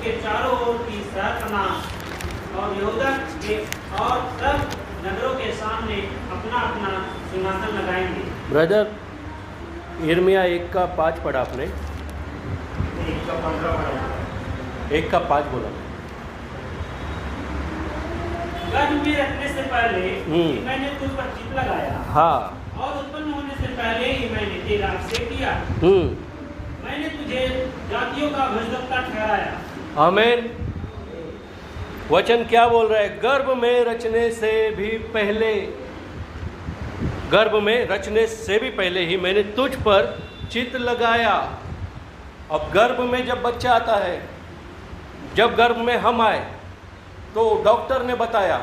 उसके चारों ओर की सहकना और यहूदा के और सब नगरों के सामने अपना अपना सिंहासन लगाएंगे। ब्रदर, यिर्मयाह 1:5 पढ़ा आपने? 1:5 बोला। गर्भ में रखने से पहले ही मैंने तुझ पर चित्त लगाया, हाँ, और उत्पन्न होने से पहले ही मैंने तेरा अभिषेक किया। मैंने तुझे जातियों का भविष्यद्वक्ता ठहराया। आमीन। वचन क्या बोल रहा है? गर्भ में रचने से भी पहले, गर्भ में रचने से भी पहले ही मैंने तुझ पर चित्त लगाया। अब गर्भ में जब बच्चा आता है, जब गर्भ में हम आए तो डॉक्टर ने बताया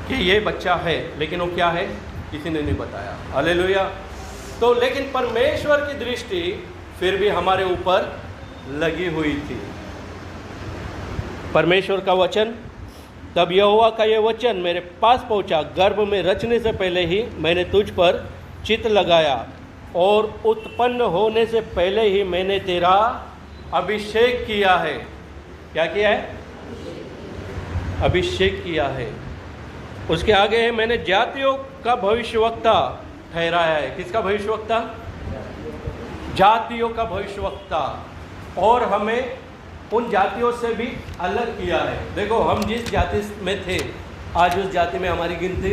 कि ये बच्चा है, लेकिन वो क्या है किसी ने नहीं बताया। हालेलुया। तो लेकिन परमेश्वर की दृष्टि फिर भी हमारे ऊपर लगी हुई थी। परमेश्वर का वचन, तब यहोवा का ये वचन मेरे पास पहुंचा, गर्भ में रचने से पहले ही मैंने तुझ पर चित्त लगाया और उत्पन्न होने से पहले ही मैंने तेरा अभिषेक किया है। क्या किया है? अभिषेक किया है। उसके आगे है, मैंने जातियों का भविष्यवक्ता ठहराया है। किसका भविष्यवक्ता? जातियों का भविष्यवक्ता। और हमें उन जातियों से भी अलग किया है। देखो, हम जिस जाति में थे, आज उस जाति में हमारी गिनती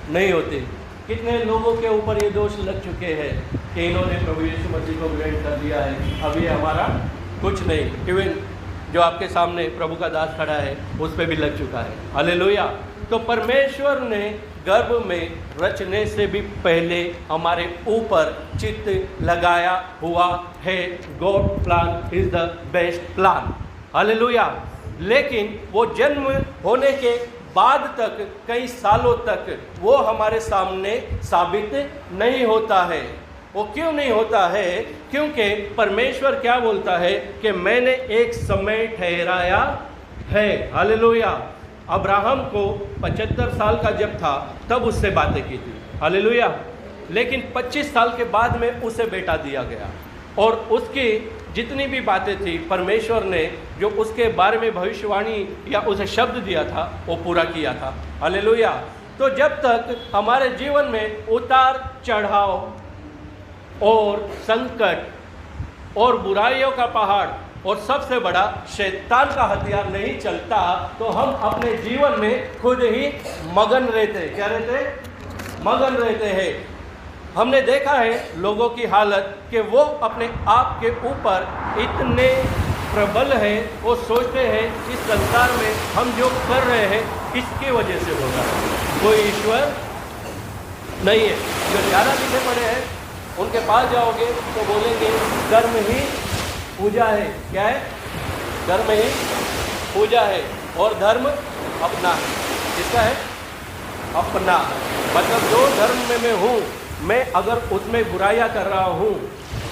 नहीं होती। कितने लोगों के ऊपर ये दोष लग चुके हैं कि इन्होंने प्रभु यीशु मसीह को ग्रहण कर लिया है, अब ये हमारा कुछ नहीं। इवन जो आपके सामने प्रभु का दास खड़ा है, उस पर भी लग चुका है। हालेलुया। तो परमेश्वर ने गर्भ में रचने से भी पहले हमारे ऊपर चित्त लगाया हुआ है। God plan is the best plan. Hallelujah. लेकिन वो जन्म होने के बाद तक, कई सालों तक वो हमारे सामने साबित नहीं होता है। वो क्यों नहीं होता है? क्योंकि परमेश्वर क्या बोलता है कि मैंने एक समय ठहराया है। हालेलुया। अब्राहम को 75 साल का जब था तब उससे बातें की थी। हालेलुया। लेकिन 25 साल के बाद में उसे बेटा दिया गया, और उसकी जितनी भी बातें थी परमेश्वर ने जो उसके बारे में भविष्यवाणी या उसे शब्द दिया था वो पूरा किया था। हालेलुया। तो जब तक हमारे जीवन में उतार चढ़ाव और संकट और बुराइयों का पहाड़ और सबसे बड़ा शैतान का हथियार नहीं चलता, तो हम अपने जीवन में खुद ही मगन रहते। क्या रहते? मगन रहते हैं। हमने देखा है लोगों की हालत कि वो अपने आप के ऊपर इतने प्रबल हैं, वो सोचते हैं इस संसार में हम जो कर रहे हैं इसकी वजह से हो रहा है, कोई ईश्वर नहीं है। जो ज़्यादा लिखे पड़े हैं उनके पास जाओगे तो बोलेंगे धर्म ही पूजा है। क्या है? धर्म ही पूजा है, और धर्म अपना है। किसका है? अपना। मतलब जो धर्म में मैं हूँ, मैं अगर उसमें बुराइयां कर रहा हूँ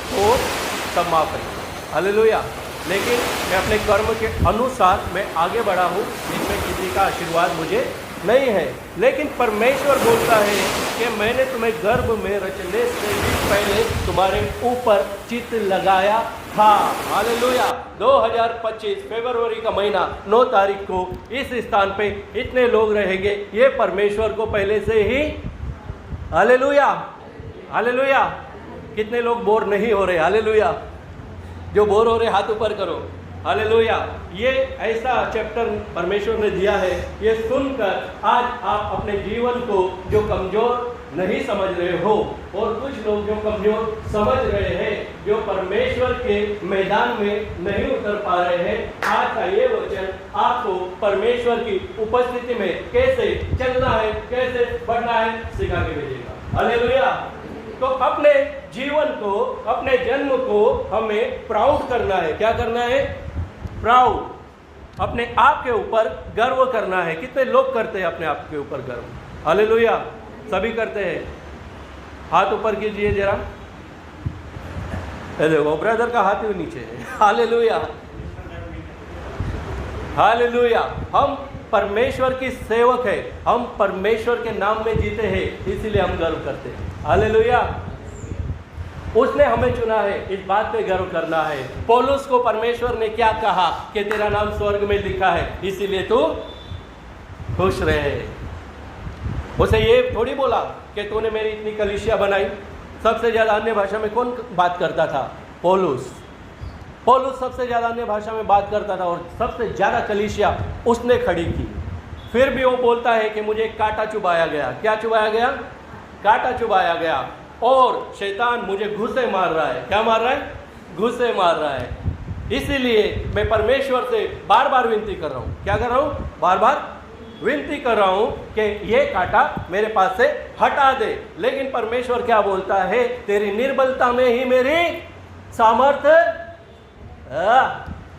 तो सब माफ है। हालेलुया। लेकिन मैं अपने कर्म के अनुसार मैं आगे बढ़ा हूँ, जिसमें किसी का आशीर्वाद मुझे नहीं है। लेकिन परमेश्वर बोलता है कि मैंने तुम्हें गर्भ में रचने से भी पहले तुम्हारे ऊपर चित्त लगाया था। हालेलुया। 2025 फरवरी का महीना 9 तारीख को इस स्थान पे इतने लोग रहेंगे, ये परमेश्वर को पहले से ही। हालेलुया। हालेलुया। कितने लोग बोर नहीं हो रहे? हालेलुया। जो बोर हो रहे हाथ ऊपर करो। हालेलुया। ये ऐसा चैप्टर परमेश्वर ने दिया है, ये सुनकर आज आप अपने जीवन को जो कमजोर नहीं समझ रहे हो, और कुछ लोग जो कमजोर समझ रहे हैं, जो परमेश्वर के मैदान में नहीं उतर पा रहे हैं, आज का ये वचन आपको परमेश्वर की उपस्थिति में कैसे चलना है, कैसे बढ़ना है, सिखा के भेजेगा। हालेलुया। तो अपने जीवन को, अपने जन्म को हमें प्राउड करना है। क्या करना है? प्राउड। अपने आप के ऊपर गर्व करना है। कितने लोग करते हैं अपने आप के ऊपर गर्व? हालेलुया। सभी करते हैं। हाथ ऊपर कीजिए जरा। देखो, ब्रदर का हाथ ही नीचे है। हालेलुया। हालेलुया। हम परमेश्वर की सेवक है, हम परमेश्वर के नाम में जीते हैं, इसीलिए हम गर्व करते हैं। हालेलुया। उसने हमें चुना है, इस बात पे गर्व करना है। पौलुस को परमेश्वर ने क्या कहा कि तेरा नाम स्वर्ग में लिखा है, इसीलिए तू खुश रहे। उसे ये थोड़ी बोला कि तूने मेरी इतनी कलीसिया बनाई। सबसे ज़्यादा अन्य भाषा में कौन बात करता था? पौलुस सबसे ज़्यादा अन्य भाषा में बात करता था और सबसे ज़्यादा कलीसिया उसने खड़ी की। फिर भी वो बोलता है कि मुझे कांटा चुभाया गया। क्या चुभाया गया? कांटा चुभाया गया, और शैतान मुझे घुसे मार रहा है। क्या मार रहा है? घुसे मार रहा है। इसीलिए मैं परमेश्वर से बार बार विनती कर रहा हूँ। क्या कर रहा हूँ? बार बार विनती कर रहा हूँ कि ये कांटा मेरे पास से हटा दे। लेकिन परमेश्वर क्या बोलता है? तेरी निर्बलता में ही मेरी सामर्थ्य।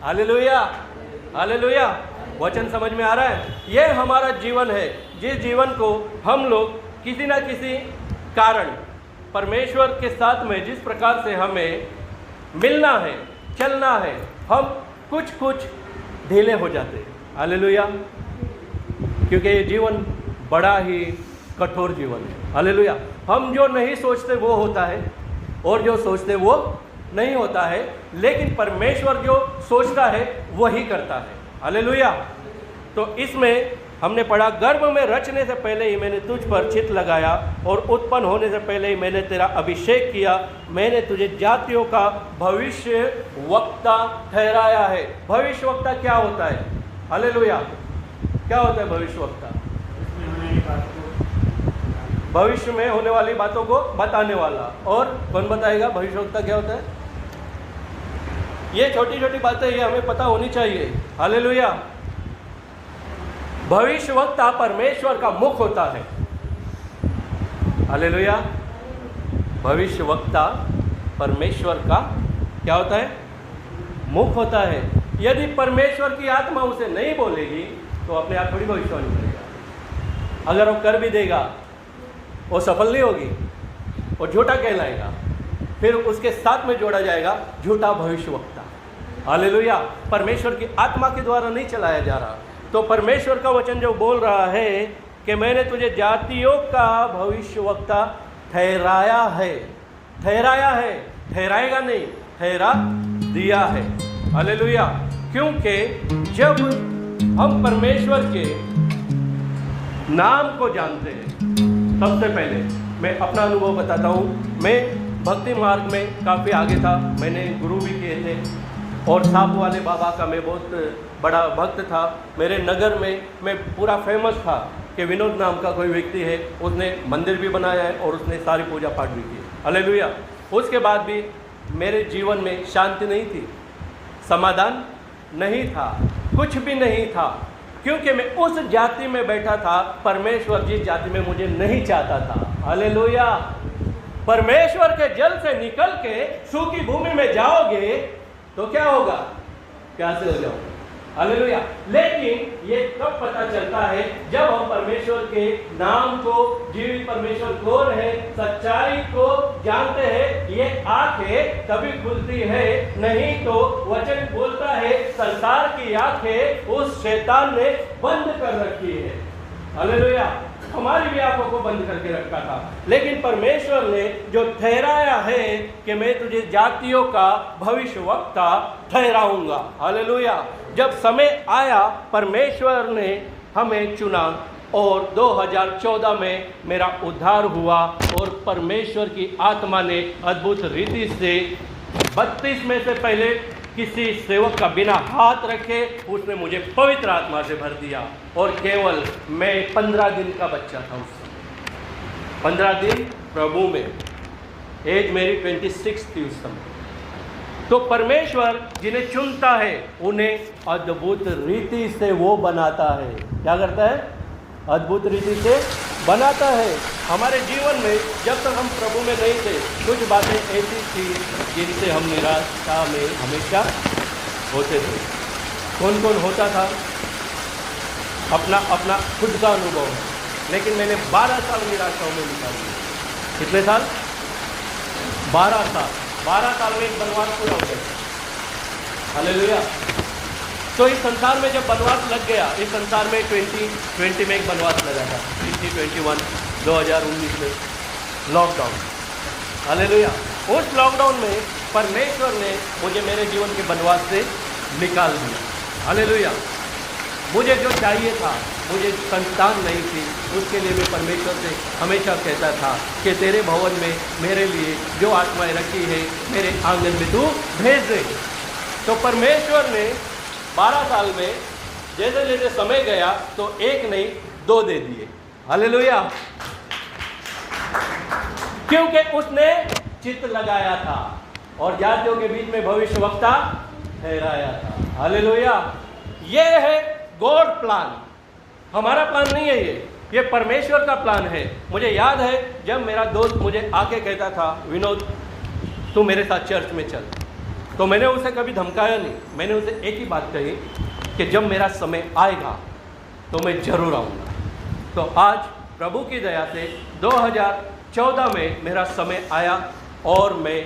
Hallelujah, hallelujah. वचन समझ में आ रहा है? ये हमारा जीवन है, जिस जीवन को हम लोग किसी ना किसी कारण परमेश्वर के साथ में जिस प्रकार से हमें मिलना है, चलना है, हम कुछ ढीले हो जाते हैं। हालेलुया, क्योंकि ये जीवन बड़ा ही कठोर जीवन है। हालेलुया। हम जो नहीं सोचते वो होता है, और जो सोचते वो नहीं होता है, लेकिन परमेश्वर जो सोचता है वही करता है। हालेलुया। तो इसमें हमने पढ़ा, गर्भ में रचने से पहले ही मैंने तुझ पर चित्त लगाया, और उत्पन्न होने से पहले ही मैंने तेरा अभिषेक किया। मैंने तुझे जातियों का भविष्य वक्ता ठहराया है। भविष्य वक्ता क्या होता है? हालेलुया। क्या होता है भविष्य वक्ता? भविष्य में होने वाली बातों को बताने वाला। और कौन बताएगा भविष्य वक्ता क्या होता है? ये छोटी छोटी बातें ये हमें पता होनी चाहिए। हालेलुया। भविष्य वक्ता परमेश्वर का मुख होता है। हालेलुया। भविष्य वक्ता परमेश्वर का क्या होता है? मुख होता है। यदि परमेश्वर की आत्मा उसे नहीं बोलेगी तो अपने आप थोड़ी भविष्यवाणी करेगा। अगर वो कर भी देगा वो सफल नहीं होगी, वो झूठा कहलाएगा। फिर उसके साथ में जोड़ा जाएगा झूठा भविष्यवक्ता। हालेलुया। परमेश्वर की आत्मा के द्वारा नहीं चलाया जा रहा। तो परमेश्वर का वचन जो बोल रहा है कि मैंने तुझे जातियों का भविष्यवक्ता ठहराया है। ठहराया है, ठहराएगा नहीं, ठहरा दिया है। हालेलुया। क्योंकि जब हम परमेश्वर के नाम को जानते हैं, सबसे पहले मैं अपना अनुभव बताता हूँ। मैं भक्ति मार्ग में काफ़ी आगे था, मैंने गुरु भी किए थे, और साप वाले बाबा का मैं बहुत बड़ा भक्त था। मेरे नगर में मैं पूरा फेमस था कि विनोद नाम का कोई व्यक्ति है, उसने मंदिर भी बनाया है और उसने सारी पूजा पाठ भी की। हालेलुया। उसके बाद भी मेरे जीवन में शांति नहीं थी, समाधान नहीं था, कुछ भी नहीं था, क्योंकि मैं उस जाति में बैठा था परमेश्वर जिस जाति में मुझे नहीं चाहता था। हालेलुया। परमेश्वर के जल से निकल के सूखी भूमि में जाओगे तो क्या होगा? प्यासे हो जाओगे। हालेलुया। लेकिन ये कब पता चलता है? जब हम परमेश्वर के नाम को, जीवित परमेश्वर कौन है, सच्चाई को जानते हैं। ये आंखें तभी खुलती है, नहीं तो वचन बोलता है संसार की आंखें उस शैतान ने बंद कर रखी है। हालेलुया। हमारी भी आंखों को बंद करके रखा था, लेकिन परमेश्वर ने जो ठहराया है कि मैं तुझे जातियों का भविष्यवक्ता ठहराऊंगा। हालेलुया। जब समय आया परमेश्वर ने हमें चुना, और 2014 में मेरा उद्धार हुआ, और परमेश्वर की आत्मा ने अद्भुत रीति से 32 में से पहले किसी सेवक का बिना हाथ रखे उसने मुझे पवित्र आत्मा से भर दिया, और केवल मैं 15 दिन का बच्चा था उस समय। 15 दिन प्रभु में, एज मेरी 26 थी उस समय। तो परमेश्वर जिन्हें चुनता है उन्हें अद्भुत रीति से वो बनाता है। क्या करता है? अद्भुत रीति से बनाता है। हमारे जीवन में जब तक हम प्रभु में नहीं थे, कुछ बातें ऐसी थी जिनसे हम निराशा में हमेशा होते थे। कौन कौन होता था? अपना अपना खुद का अनुभव है। लेकिन मैंने 12 साल निराशाओं में निकाल दिया। कितने साल? 12 साल। 12 साल में एक बनवास पूरा हो गया। हालेलुया। तो इस संसार में जब बनवास लग गया, इस संसार में 2020 में एक बनवास लगा था, 2021 में लॉकडाउन। हालेलुया। उस लॉकडाउन में परमेश्वर ने मुझे मेरे जीवन के वनवास से निकाल दिया। हालेलुया। मुझे जो चाहिए था, मुझे संतान नहीं थी, उसके लिए मैं परमेश्वर से हमेशा कहता था कि तेरे भवन में मेरे लिए जो आत्माएं रखी है मेरे आंगन में तू भेज दे। तो परमेश्वर ने 12 साल में जैसे जैसे समय गया तो एक नहीं 2 दे दिए। हालेलुया। क्योंकि उसने चित्त लगाया था और जातियों के बीच में भविष्यवक्ता ठहराया था। हालेलुया। ये है गॉड प्लान, हमारा प्लान नहीं है ये परमेश्वर का प्लान है। मुझे याद है जब मेरा दोस्त मुझे आके कहता था, विनोद तू मेरे साथ चर्च में चल, तो मैंने उसे कभी धमकाया नहीं। मैंने उसे एक ही बात कही कि जब मेरा समय आएगा तो मैं ज़रूर आऊँगा। तो आज प्रभु की दया से 2014 में मेरा समय आया और मैं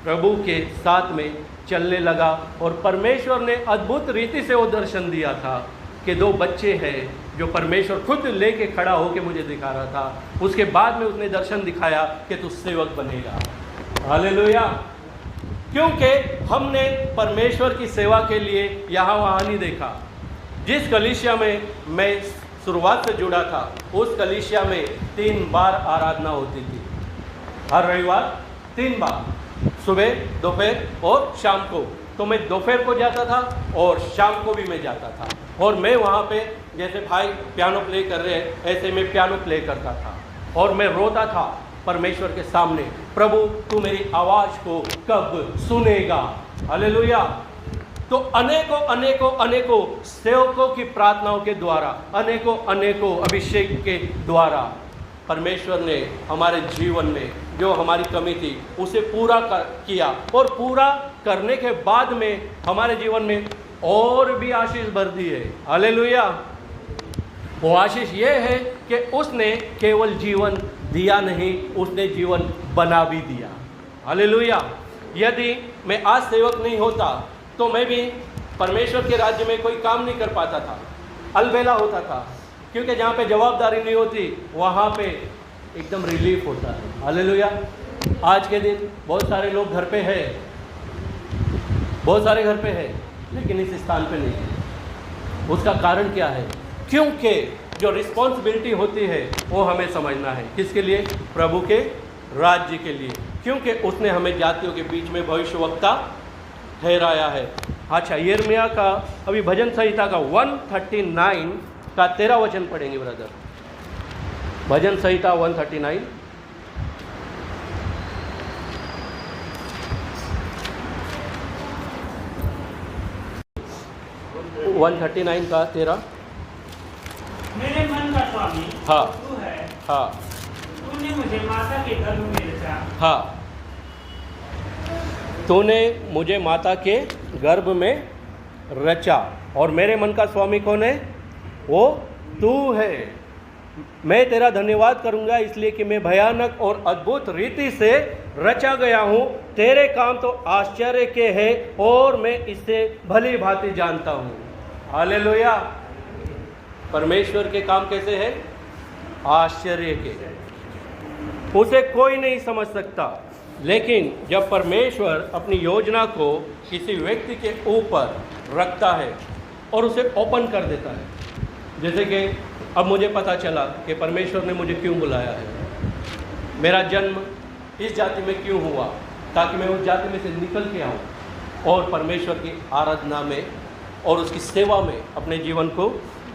प्रभु के साथ में चलने लगा और परमेश्वर ने अद्भुत रीति से वो दर्शन दिया था कि 2 बच्चे हैं जो परमेश्वर खुद लेके खड़ा होके मुझे दिखा रहा था। उसके बाद में उसने दर्शन दिखाया कि तू सेवक बनेगा। हालेलुया। क्योंकि हमने परमेश्वर की सेवा के लिए यहाँ वहाँ नहीं देखा। जिस कलीसिया में मैं शुरुआत से जुड़ा था उस कलीसिया में 3 बार आराधना होती थी, हर रविवार 3 बार, सुबह, दोपहर और शाम को। तो मैं दोपहर को जाता था और शाम को भी मैं जाता था और मैं वहाँ पे जैसे भाई पियानो प्ले कर रहे हैं ऐसे मैं पियानो प्ले करता था और मैं रोता था परमेश्वर के सामने, प्रभु तू मेरी आवाज़ को कब सुनेगा। हालेलुया। तो अनेकों अनेकों अनेकों सेवकों की प्रार्थनाओं के द्वारा, अनेकों अनेकों अभिषेक के द्वारा परमेश्वर ने हमारे जीवन में जो हमारी कमी थी उसे पूरा किया और पूरा करने के बाद में हमारे जीवन में और भी आशीष भर दी है। हालेलुया। वो आशीष ये है कि उसने केवल जीवन दिया नहीं, उसने जीवन बना भी दिया। हालेलुया। यदि मैं आज सेवक नहीं होता तो मैं भी परमेश्वर के राज्य में कोई काम नहीं कर पाता था, अलबेला होता था, क्योंकि जहाँ पे जवाबदारी नहीं होती वहाँ पे एकदम रिलीफ होता है। हालेलुया। आज के दिन बहुत सारे लोग घर पे हैं, बहुत सारे घर पे हैं, लेकिन इस स्थान पे नहीं है। उसका कारण क्या है? क्योंकि जो रिस्पॉन्सिबिलिटी होती है वो हमें समझना है। किसके लिए? प्रभु के राज्य के लिए, क्योंकि उसने हमें जातियों के बीच में भविष्यवक्ता ठहराया है। अच्छा, यिर्मयाह का अभी भजन संहिता का 139 का 13 वचन पढ़ेंगे ब्रदर। भजन संहिता 139 का 13। मेरे मन का स्वामी हाँ तू है, हाँ तूने मुझे माता के गर्भ में रचा। हाँ, तूने मुझे माता के गर्भ में रचा और मेरे मन का स्वामी कौन है? वो तू है। मैं तेरा धन्यवाद करूंगा इसलिए कि मैं भयानक और अद्भुत रीति से रचा गया हूँ। तेरे काम तो आश्चर्य के हैं और मैं इससे भली भांति जानता हूँ। हालेलुया। परमेश्वर के काम कैसे हैं? आश्चर्य के। उसे कोई नहीं समझ सकता, लेकिन जब परमेश्वर अपनी योजना को किसी व्यक्ति के ऊपर रखता है और उसे ओपन कर देता है, जैसे कि अब मुझे पता चला कि परमेश्वर ने मुझे क्यों बुलाया है, मेरा जन्म इस जाति में क्यों हुआ, ताकि मैं उस जाति में से निकल के आऊँ और परमेश्वर की आराधना में और उसकी सेवा में अपने जीवन को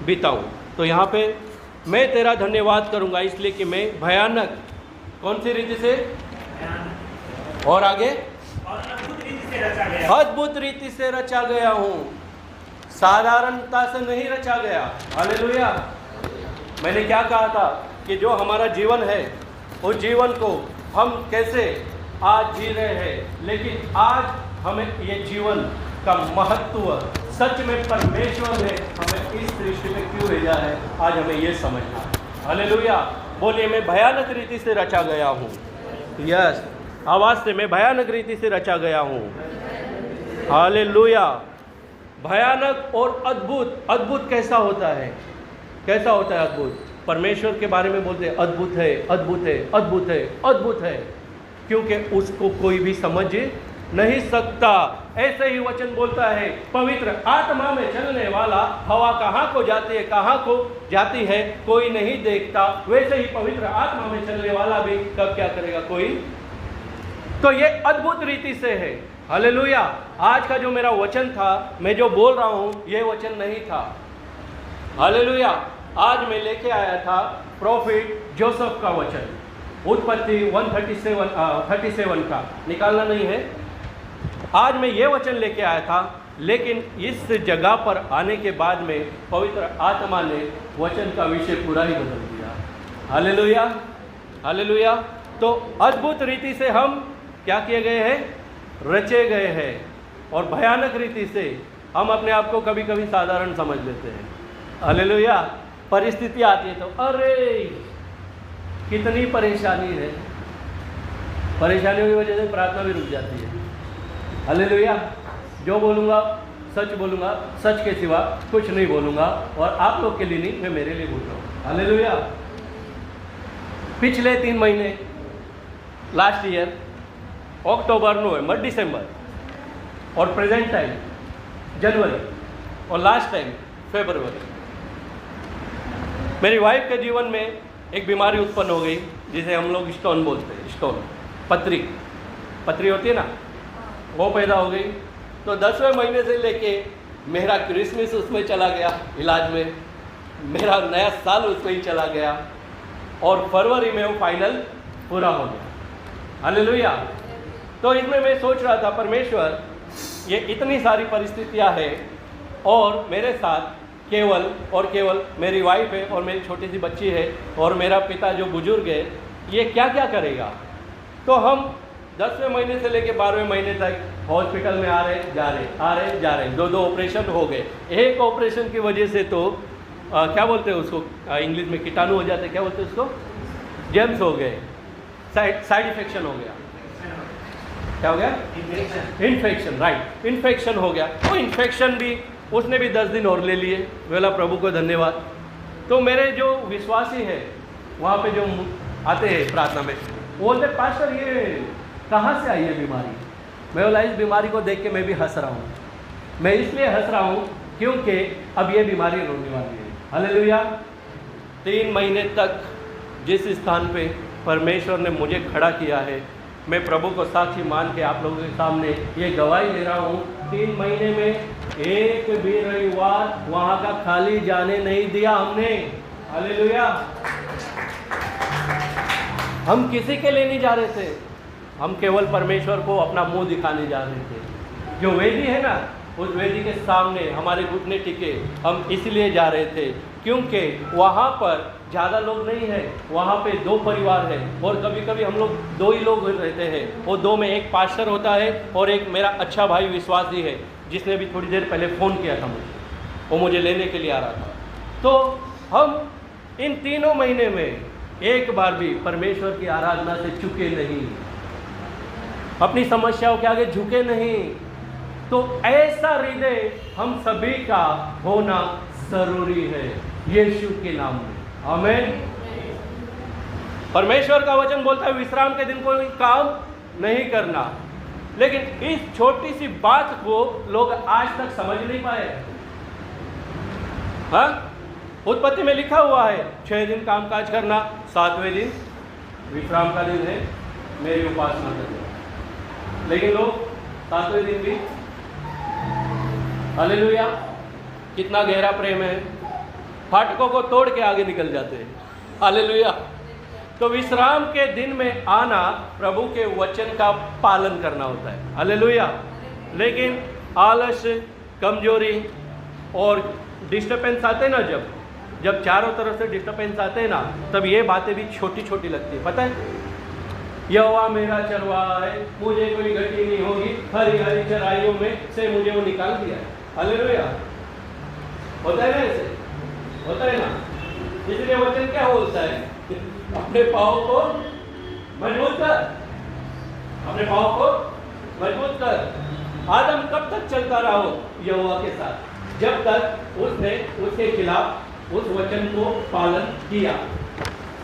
बिताऊँ। तो यहाँ पे मैं तेरा धन्यवाद करूँगा इसलिए कि मैं भयानक कौन सी रीति से और आगे और अद्भुत रीति से रचा गया। अद्भुत रीति से रचा गया हूँ, साधारणता से नहीं रचा गया। हालेलुया। मैंने क्या कहा था कि जो हमारा जीवन है उस जीवन को हम कैसे आज जी रहे हैं, लेकिन आज हमें ये जीवन का महत्व सच में परमेश्वर ने हमें इस दृष्टि में क्यों भेजा है, आज हमें ये समझना है। हालेलुया। बोलिए, मैं भयानक रीति से रचा गया हूँ। यस, आवाज़ से, मैं भयानक रीति से रचा गया हूँ। हालेलुया। भयानक और अद्भुत। अद्भुत कैसा होता है? कैसा होता है अद्भुत? परमेश्वर के बारे में बोलते हैं अद्भुत है, अद्भुत है, अद्भुत है, अद्भुत है। क्योंकि उसको कोई भी समझ नहीं सकता। ऐसे ही वचन बोलता है, पवित्र आत्मा में चलने वाला हवा कहाँ को जाती है, कहाँ को जाती है, कोई नहीं देखता। वैसे ही पवित्र आत्मा में चलने वाला भी कब क्या करेगा कोई। तो ये अद्भुत रीति से है। हालेलुया। आज का जो मेरा वचन था, मैं जो बोल रहा हूँ, ये वचन नहीं था। हालेलुया। आज मैं लेके आया था प्रॉफिट जोसेफ का वचन, उत्पत्ति 137 का, निकालना नहीं है। आज मैं ये वचन लेके आया था, लेकिन इस जगह पर आने के बाद में पवित्र आत्मा ने वचन का विषय पूरा ही बदल दिया। Hallelujah, hallelujah. तो अद्भुत रीति से हम क्या किए गए हैं, रचे गए हैं। और भयानक रीति से हम अपने आप को कभी कभी साधारण समझ लेते हैं। हालेलुया। परिस्थिति आती है तो अरे कितनी परेशानी है, परेशानियों की वजह से प्रार्थना भी रुक जाती है। हालेलुया। जो बोलूँगा सच बोलूँगा, सच के सिवा कुछ नहीं बोलूँगा, और आप लोग के लिए नहीं, मैं मेरे लिए बोल रहा हूँ। हालेलुया। पिछले 3 महीने, लास्ट ईयर अक्टूबर, नवंबर, दिसंबर, और प्रेजेंट टाइम जनवरी, और लास्ट टाइम फरवरी, मेरी वाइफ के जीवन में एक बीमारी उत्पन्न हो गई, जिसे हम लोग स्टोन बोलते हैं। स्टोन, पथरी होती है ना, वो पैदा हो गई। तो 10वें महीने से लेके मेरा क्रिसमस उसमें चला गया इलाज में, मेरा नया साल उसमें ही चला गया, और फरवरी में वो फाइनल पूरा हो गया। हालेलुया। तो इसमें मैं सोच रहा था, परमेश्वर, ये इतनी सारी परिस्थितियां हैं, और मेरे साथ केवल और केवल मेरी वाइफ है, और मेरी छोटी सी बच्ची है, और मेरा पिता जो बुजुर्ग है, ये क्या क्या करेगा। तो हम 10वें महीने से लेकर 12वें महीने तक हॉस्पिटल में आ रहे जा रहे, 2 ऑपरेशन हो गए। एक ऑपरेशन की वजह से तो क्या बोलते हैं उसको, इंग्लिश में कीटाणु हो जाते, क्या बोलते हैं उसको, जेम्स हो गए, साइड इन्फेक्शन हो गया। क्या हो गया? इन्फेक्शन, राइट, इन्फेक्शन हो गया। तो इन्फेक्शन भी उसने भी 10 दिन और ले लिए। बोला प्रभु को धन्यवाद। तो मेरे जो विश्वासी है वहाँ पे जो आते हैं प्रार्थना में, वो बोलते पास्टर ये कहाँ से आई है बीमारी। मैं बोला इस बीमारी को देख के मैं भी हंस रहा हूँ। मैं इसलिए हंस रहा हूँ क्योंकि अब ये बीमारी रोने वाली है। हालेलुया। 3 महीने तक जिस स्थान पे परमेश्वर ने मुझे खड़ा किया है, मैं प्रभु को साक्षी मान के आप लोगों के सामने ये गवाही दे रहा हूँ, 3 महीने में एक भी रविवार वहाँ का खाली जाने नहीं दिया हमने। हालेलुया। हम किसी के लिए नहीं जा रहे थे, हम केवल परमेश्वर को अपना मुंह दिखाने जा रहे थे। जो वेदी है ना, उस वेदी के सामने हमारे घुटने टिके, हम इसलिए जा रहे थे क्योंकि वहाँ पर ज़्यादा लोग नहीं है, वहाँ पे 2 परिवार है, और कभी कभी हम लोग 2 ही लोग रहते हैं। वो 2 में एक पास्टर होता है और एक मेरा अच्छा भाई विश्वासी है, जिसने भी थोड़ी देर पहले फ़ोन किया था मुझे, वो मुझे लेने के लिए आ रहा था। तो हम इन 3 महीने में एक बार भी परमेश्वर की आराधना से चुके नहीं, अपनी समस्याओं के आगे झुके नहीं। तो ऐसा हृदय हम सभी का होना जरूरी है यीशु के नाम में। आमीन। परमेश्वर का वचन बोलता है विश्राम के दिन कोई काम नहीं करना, लेकिन इस छोटी सी बात को लोग आज तक समझ नहीं पाए। हाँ, उत्पत्ति में लिखा हुआ है 6 दिन कामकाज करना, 7वें दिन विश्राम का दिन है, मेरी उपासना करना। लेकिन लोग 7वें दिन भी, हालेलुया, कितना गहरा प्रेम है, फाटकों को तोड़ के आगे निकल जाते हैं। हालेलुया। तो विश्राम के दिन में आना प्रभु के वचन का पालन करना होता है। हालेलुया। लेकिन आलस, कमजोरी और डिस्टर्बेंस आते ना, जब चारों तरफ से डिस्टर्बेंस आते हैं ना, तब ये बातें भी छोटी छोटी लगती है। पता है, यहोवा मेरा चरवाहा है, मुझे कोई घटी नहीं होगी, हरी हरी चराइयों में से मुझे वो निकाल दिया है। हालेलुया। होता है ना, ऐसे होता है ना। इसलिए वचन क्या बोलता है, अपने पाँव को मजबूत कर, अपने पाँव को मजबूत कर। आदम कब तक चलता रहा हो यहोवा के साथ, जब तक उसने उसके खिलाफ उस वचन को पालन किया,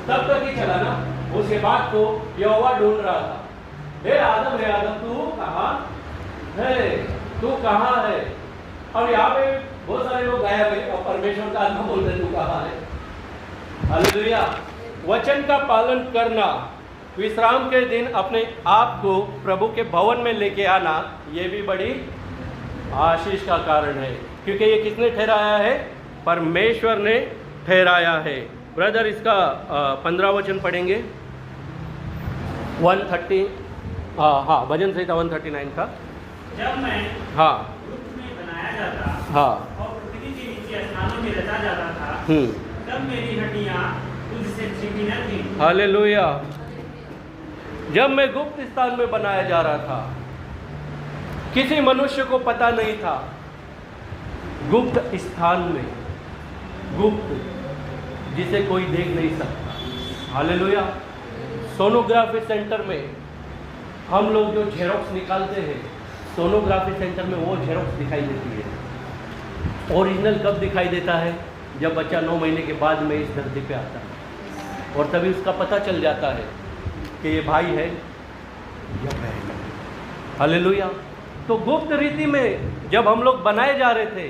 तब तक ही चला ना। उसके बाद तो यहोवा ढूंढ रहा था, हे आदम तू कहाँ है, तू कहाँ है। अब यहाँ पे बहुत सारे लोग गायब है और परमेश्वर का आत्मा बोल रहे तू कहाँ है। हालेलुया। वचन का पालन करना, विश्राम के दिन अपने आप को प्रभु के भवन में लेके आना, ये भी बड़ी आशीष का कारण है, क्योंकि ये किसने ठहराया है? परमेश्वर ने ठहराया है। ब्रदर इसका 15 वचन पढ़ेंगे, 130, हाँ भजन संहिता 139 का। जब मैं हाँ गुप्त में बनाया जाता हाँ और पृथ्वी के नीचे स्थानों में रचा जाता था, तब मेरी हड्डियां तुझसे छिपी न थी। हालेलुया। जब मैं गुप्त स्थान में बनाया जा रहा था, किसी मनुष्य को पता नहीं था, गुप्त स्थान में, गुप्त जिसे कोई देख नहीं सकता। हालेलुया। सोनोग्राफी सेंटर में हम लोग जो झेरॉक्स निकालते हैं, सोनोग्राफी सेंटर में वो झेरॉक्स दिखाई देती है। ओरिजिनल कब दिखाई देता है? जब बच्चा 9 महीने के बाद में इस धरती पे आता है, और तभी उसका पता चल जाता है कि ये भाई है या बहन है। हालेलुया। तो गुप्त रीति में जब हम लोग बनाए जा रहे थे,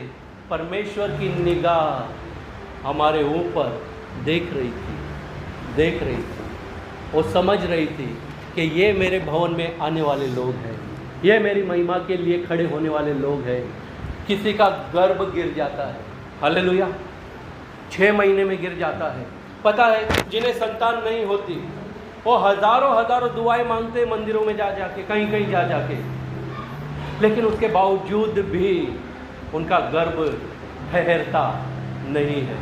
परमेश्वर की निगाह हमारे ऊपर देख रही थी, वो समझ रही थी कि ये मेरे भवन में आने वाले लोग हैं, ये मेरी महिमा के लिए खड़े होने वाले लोग हैं। किसी का गर्भ गिर जाता है, हालेलुया, 6 महीने में गिर जाता है। पता है जिन्हें संतान नहीं होती, वो हजारों दुआएं मांगते मंदिरों में जा जाके, कहीं जा जाके, लेकिन उसके बावजूद भी उनका गर्भ ठहरता नहीं है।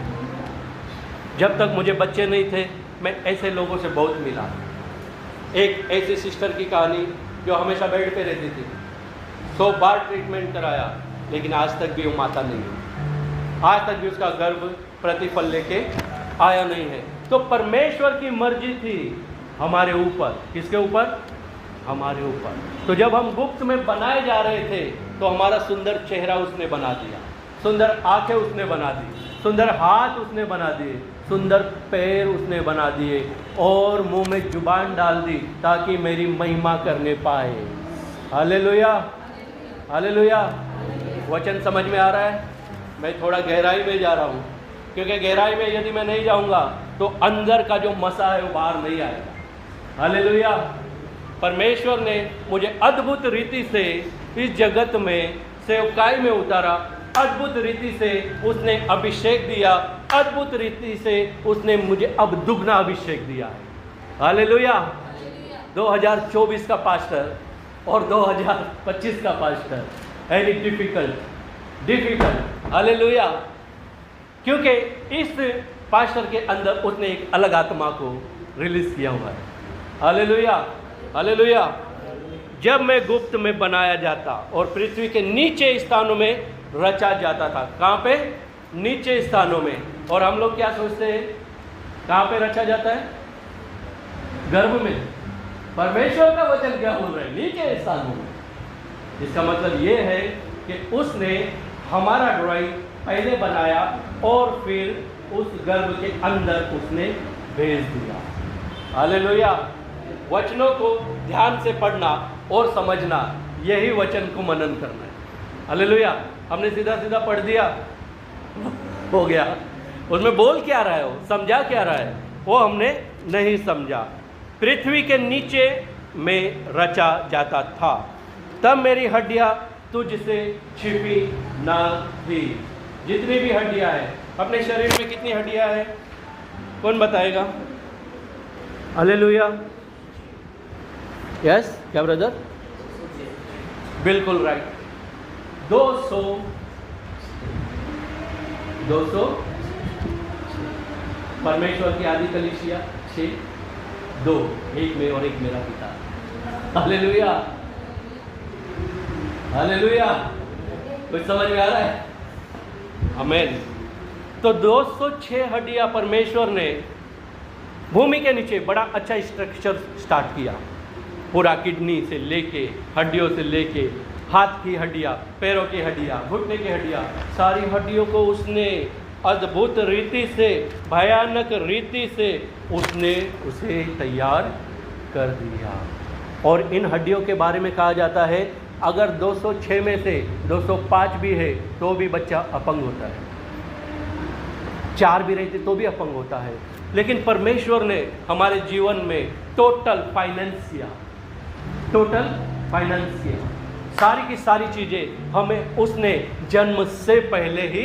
जब तक मुझे बच्चे नहीं थे, मैं ऐसे लोगों से बहुत मिला। एक ऐसी सिस्टर की कहानी जो हमेशा बेड पे रहती थी, 100 बार ट्रीटमेंट कराया, लेकिन आज तक भी वो माता नहीं है, आज तक भी उसका गर्भ प्रतिफल लेके आया नहीं है। तो परमेश्वर की मर्जी थी हमारे ऊपर। किसके ऊपर? हमारे ऊपर। तो जब हम गुप्त में बनाए जा रहे थे, तो हमारा सुंदर चेहरा उसने बना दिया, सुंदर आंखें उसने बना दी, सुंदर हाथ उसने बना दिए, सुंदर पैर उसने बना दिए, और मुंह में जुबान डाल दी ताकि मेरी महिमा करने पाए। Hallelujah, hallelujah. वचन समझ में आ रहा है? मैं थोड़ा गहराई में जा रहा हूँ, क्योंकि गहराई में यदि मैं नहीं जाऊँगा तो अंदर का जो मसा है वो बाहर नहीं आएगा। हालेलुया। परमेश्वर ने मुझे अद्भुत रीति से इस जगत में सेवकाई में उतारा, अद्भुत रीति से उसने अभिषेक दिया, अद्भुत रीति से उसने मुझे अब दुगना अभिषेक दिया है। हालेलुया। 2024 का पास्टर और 2025 का पास्टर, वेरी डिफिकल्ट। हालेलुया। क्योंकि इस पास्टर के अंदर उसने एक अलग आत्मा को रिलीज किया हुआ है। Hallelujah, hallelujah. जब मैं गुप्त में बनाया जाता और पृथ्वी के नीचे स्थानों में रचा जाता था। कहाँ पे? नीचे स्थानों में। और हम लोग क्या सोचते हैं, कहाँ पे रचा जाता है? गर्भ में। परमेश्वर का वचन क्या बोल रहा है? नीचे स्थानों में। इसका मतलब ये है कि उसने हमारा ड्राइंग पहले बनाया और फिर उस गर्भ के अंदर उसने भेज दिया। हालेलुया। वचनों को ध्यान से पढ़ना और समझना, यही वचन को मनन करना है। हालेलुया। हमने सीधा सीधा पढ़ दिया, हो गया। उसमें बोल क्या रहा है, वो समझा क्या रहा है, वो हमने नहीं समझा। पृथ्वी के नीचे में रचा जाता था, तब मेरी हड्डियां तुझसे छिपी ना थी। जितनी भी हड्डियां हैं, अपने शरीर में कितनी हड्डियां हैं, कौन बताएगा? हालेलुया। यस, क्या ब्रदर? बिल्कुल राइट। 200 परमेश्वर की आदि कलीसिया 6, 2, एक में और एक मेरा पिता। Hallelujah, hallelujah. कुछ समझ में आ रहा है? आमीन। तो 206 हड्डियां परमेश्वर ने भूमि के नीचे बड़ा अच्छा स्ट्रक्चर स्टार्ट किया। पूरा किडनी से लेके, हड्डियों से लेके, हाथ की हड्डियाँ, पैरों की हड्डियाँ, घुटने की हड्डियाँ, सारी हड्डियों को उसने अद्भुत रीति से, भयानक रीति से उसने उसे तैयार कर दिया। और इन हड्डियों के बारे में कहा जाता है अगर 206 में से 205 भी है तो भी बच्चा अपंग होता है, 4 भी रहते तो भी अपंग होता है। लेकिन परमेश्वर ने हमारे जीवन में टोटल फाइनेंस किया, सारी की सारी चीज़ें हमें उसने जन्म से पहले ही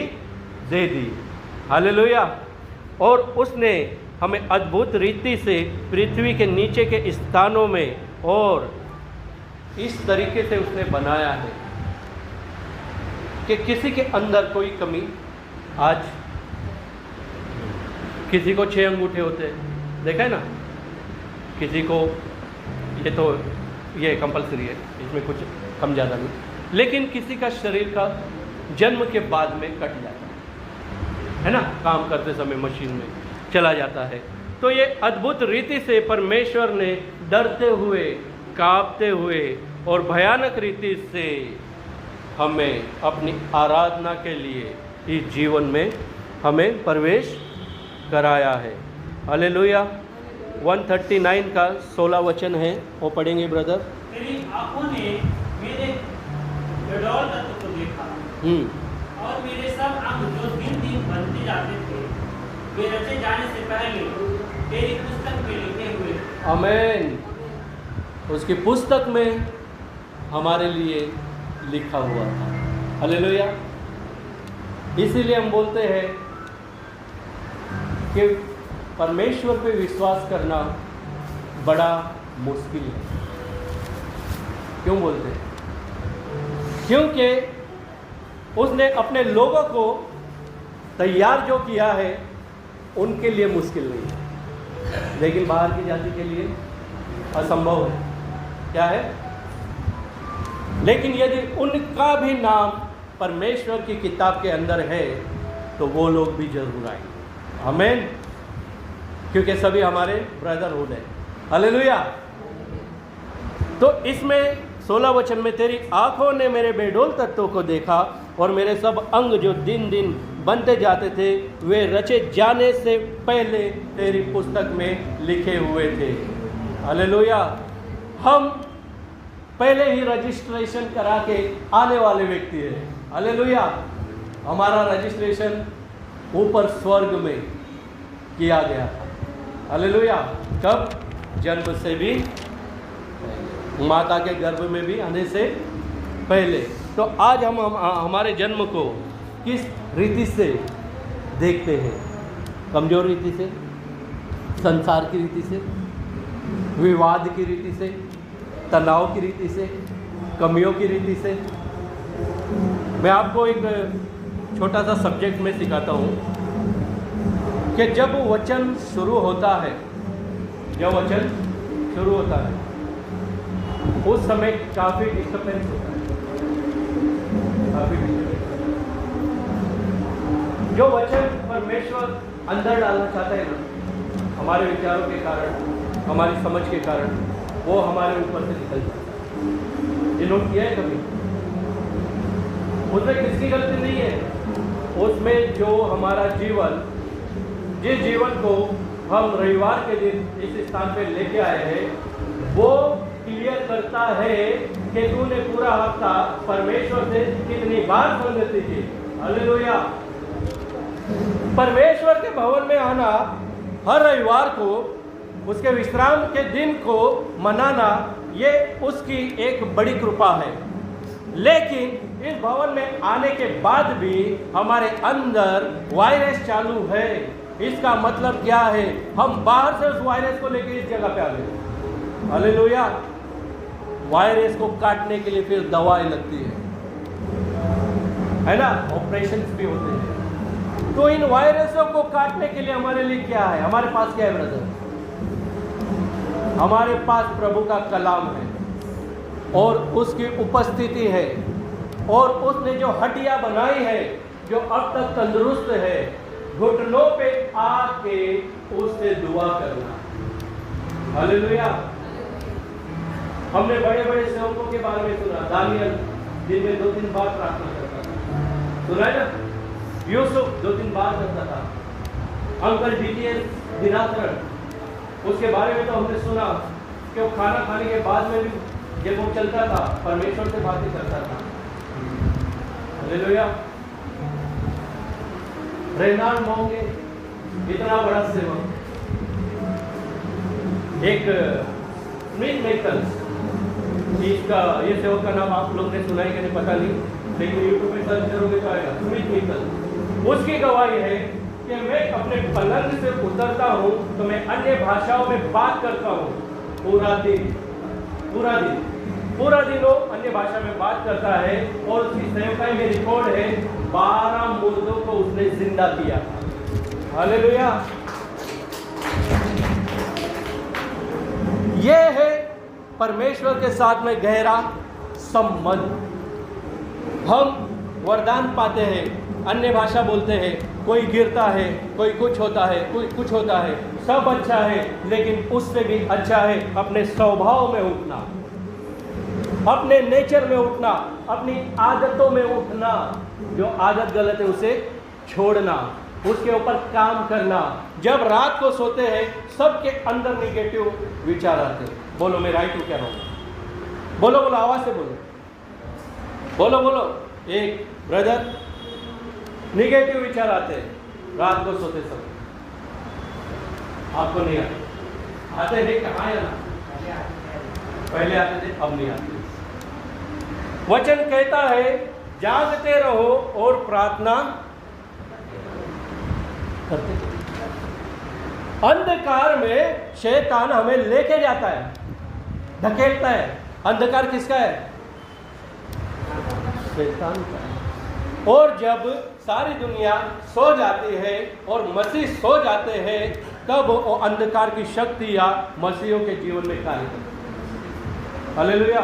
दे दी। हालेलुया। और उसने हमें अद्भुत रीति से पृथ्वी के नीचे के स्थानों में और इस तरीके से उसने बनाया है कि किसी के अंदर कोई कमी, आज किसी को 6 अंगूठे होते हैं, देखा है ना, किसी को ये कंपलसरी है, इसमें कुछ कम ज़्यादा नहीं, लेकिन किसी का शरीर का जन्म के बाद में कट जाता है ना, काम करते समय मशीन में चला जाता है। तो ये अद्भुत रीति से परमेश्वर ने डरते हुए, कांपते हुए और भयानक रीति से हमें अपनी आराधना के लिए इस जीवन में हमें प्रवेश कराया है। हालेलुया। 139 का 16 वचन है, वो पढ़ेंगे ब्रदर। तेरी आंखों ने मेरे बेडौल तत्व को देखा और मेरे सब अंग जो दिन दिन बनते जाते थे वे रचे जाने से पहले तेरी पुस्तक में लिखे हुए। आमीन। उसकी पुस्तक में हमारे लिए लिखा हुआ था। हालेलुया। इसीलिए हम बोलते हैं कि परमेश्वर पे विश्वास करना बड़ा मुश्किल है। क्यों बोलते हैं? क्योंकि उसने अपने लोगों को तैयार जो किया है उनके लिए मुश्किल नहीं है, लेकिन बाहर की जाति के लिए असंभव है। क्या है? लेकिन यदि उनका भी नाम परमेश्वर की किताब के अंदर है तो वो लोग भी जरूर आएंगे। आमीन। क्योंकि सभी हमारे ब्रदरहुड है। हालेलुया। तो इसमें 16 वचन में तेरी आंखों ने मेरे बेडोल तत्वों को देखा और मेरे सब अंग जो दिन दिन बनते जाते थे वे रचे जाने से पहले तेरी पुस्तक में लिखे हुए थे। हालेलुया। हम पहले ही रजिस्ट्रेशन करा के आने वाले व्यक्ति हैं। हालेलुया। हमारा रजिस्ट्रेशन ऊपर स्वर्ग में किया गया था। हालेलुया। कब? जन्म से भी, माता के गर्भ में भी आने से पहले। तो आज हम हमारे जन्म को किस रीति से देखते हैं? कमजोर रीति से, संसार की रीति से, विवाद की रीति से, तनाव की रीति से, कमियों की रीति से। मैं आपको एक छोटा सा सब्जेक्ट में सिखाता हूँ कि जब वचन शुरू होता है, उस समय काफ़ी डिस्टर्बेंस होता है, जो वचन परमेश्वर अंदर डालना चाहता है ना, हमारे विचारों के कारण, हमारी समझ के कारण वो हमारे ऊपर से निकल जाता है। ये नोट किया है कभी? उसमें किसकी गलती नहीं है, उसमें जो हमारा जीवन, जिस जीवन को हम रविवार के दिन इस स्थान पे लेके आए हैं, वो क्लियर करता है कि तूने पूरा हफ्ता परमेश्वर से कितनी बार संगति की। हालेलुया। परमेश्वर के भवन में आना, हर रविवार को उसके विश्राम के दिन को मनाना, ये उसकी एक बड़ी कृपा है। लेकिन इस भवन में आने के बाद भी हमारे अंदर वायरस चालू है। इसका मतलब क्या है? हम बाहर से उस वायरस को लेकर इस जगह पे आ गए। हालेलुया। वायरस को काटने के लिए फिर दवाई लगती है ना, ऑपरेशंस भी होते हैं। तो इन वायरसों को काटने के लिए हमारे लिए क्या है? हमारे पास क्या है ब्रदर? हमारे पास प्रभु का कलाम है और उसकी उपस्थिति है, और उसने जो हड्डियां बनाई है, जो अब तक तंदुरुस्त है, घुटनों पे आके उससे दुआ करना। हालेलुया। हमने बड़े बड़े सेवकों के बारे में सुना। दानियल दिन में 2-3 बार प्रार्थना करता था, सुना है ना? यूसुफ 2-3 बार करता था। अंकल डीटीएस दिनाकरण, उसके बारे में तो हमने सुना कि वो खाना खाने के बाद में भी जब वो चलता था परमेश्वर से बातें करता था। हालेलुया। रेनाल्ड मोंगे इतना बड़ा सेवक, एक स्मिथ निकल्स, इसका ये सेवक का नाम आप लोग ने सुना है कि नहीं पता नहीं, लेकिन यूट्यूब पे सर्च करोगे तो आएगा, स्मिथ निकल्स। उसकी गवाही है कि मैं अपने पलंग से उतरता हूँ तो मैं अन्य भाषाओं में बात करता हूँ पूरा दिन वो अन्य भाषा में बात करता है। और उसकी सेवकाई में रिकॉर्ड है 12 मुर्दों को उसने जिंदा किया। हालेलुया। ये है परमेश्वर के साथ में गहरा संबंध। हम वरदान पाते हैं, अन्य भाषा बोलते हैं, कोई गिरता है, कोई कुछ होता है, कोई कुछ होता है, सब अच्छा है, लेकिन उससे भी अच्छा है अपने स्वभाव में उठना, अपने नेचर में उठना, अपनी आदतों में उठना। जो आदत गलत है उसे छोड़ना, उसके ऊपर काम करना। जब रात को सोते हैं सबके अंदर निगेटिव विचार आते हैं। बोलो मैं राइट हूँ क्या रहा? बोलो बोलो, आवाज से बोलो, बोलो बोलो। एक ब्रदर, निगेटिव विचार आते हैं रात को सोते समय। आपको नहीं आते हैं? कहाँ है ना? पहले आते थे, अब नहीं आते। वचन कहता है जागते रहो और प्रार्थना करते रहो। अंधकार में शैतान हमें लेके जाता है, धकेलता है। अंधकार किसका है? शैतान का है। और जब सारी दुनिया सो जाती है और मसीह सो जाते हैं, तब वो अंधकार की शक्ति या मसीहों के जीवन में कार्य करती है। हालेलुया।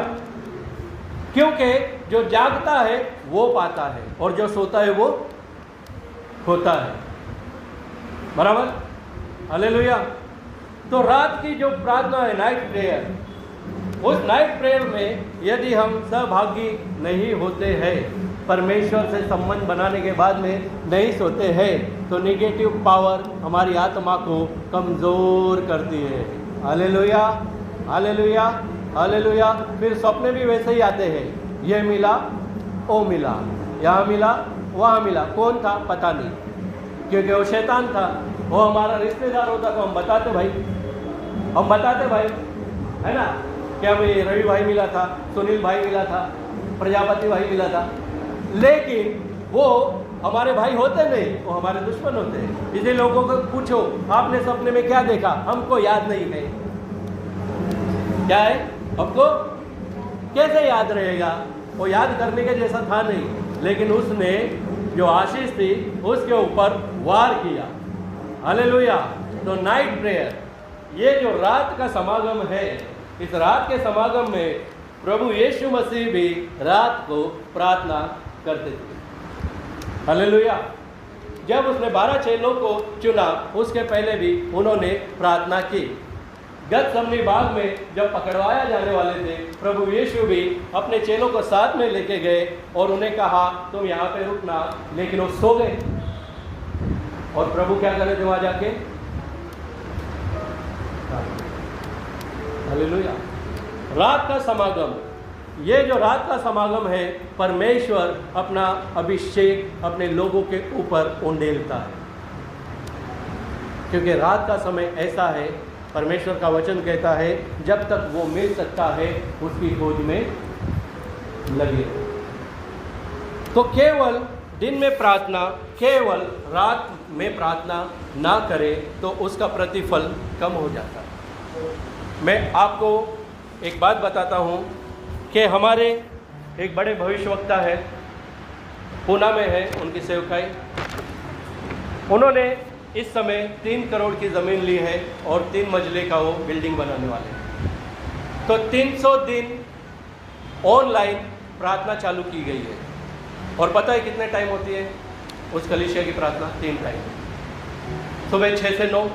क्योंकि जो जागता है वो पाता है और जो सोता है वो खोता है। बराबर? हालेलुया। तो रात की जो प्रार्थना है, नाइट प्रेयर, उस नाइट प्रेयर में यदि हम सहभागी नहीं होते हैं, परमेश्वर से संबंध बनाने के बाद में नहीं सोते हैं, तो नेगेटिव पावर हमारी आत्मा को कमज़ोर करती है। Hallelujah, hallelujah, hallelujah. फिर सपने भी वैसे ही आते हैं, ये मिला, वो मिला, यहाँ मिला, वहाँ मिला। कौन था पता नहीं, क्योंकि वो शैतान था। वो हमारा रिश्तेदार होता तो हम बताते भाई, है ना, क्या हमें रवि भाई मिला था, सुनील भाई मिला था, प्रजापति भाई मिला था। लेकिन वो हमारे भाई होते नहीं, वो हमारे दुश्मन होते हैं। इसलिए लोगों को पूछो आपने सपने में क्या देखा, हमको याद नहीं है। क्या है? हमको कैसे याद रहेगा? वो याद करने के जैसा था नहीं, लेकिन उसने जो आशीष थी उसके ऊपर वार किया। हालेलुया। तो नाइट प्रेयर, ये जो रात का समागम है, इस रात के समागम में प्रभु यीशु मसीह भी रात को प्रार्थना करते थे। हालेलुया। जब उसने 12 चेलों को चुना, उसके पहले भी उन्होंने प्रार्थना की। गतसमनी बाग में जब पकड़वाया जाने वाले थे, प्रभु यीशु भी अपने चेलों को साथ में लेके गए और उन्हें कहा तुम यहाँ पे रुकना, लेकिन वो सो गए। और प्रभु क्या कर रहे थे वहाँ जाके? हालेलुया। रात का समागम, ये जो रात का समागम है, परमेश्वर अपना अभिषेक अपने लोगों के ऊपर उंडेलता है। क्योंकि रात का समय ऐसा है, परमेश्वर का वचन कहता है जब तक वो मिल सकता है उसकी खोज में लगे। तो केवल दिन में प्रार्थना, केवल रात में प्रार्थना ना करें तो उसका प्रतिफल कम हो जाता है। मैं आपको एक बात बताता हूँ कि हमारे एक बड़े भविष्यवक्ता है, पूना में है उनकी सेवकाई। उन्होंने इस समय 3 करोड़ की ज़मीन ली है और 3 मंजिले का वो बिल्डिंग बनाने वाले हैं। तो 300 दिन ऑनलाइन प्रार्थना चालू की गई है। और पता है कितने टाइम होती है उस कलीसिया की प्रार्थना? 3 टाइम। सुबह 6 से 9,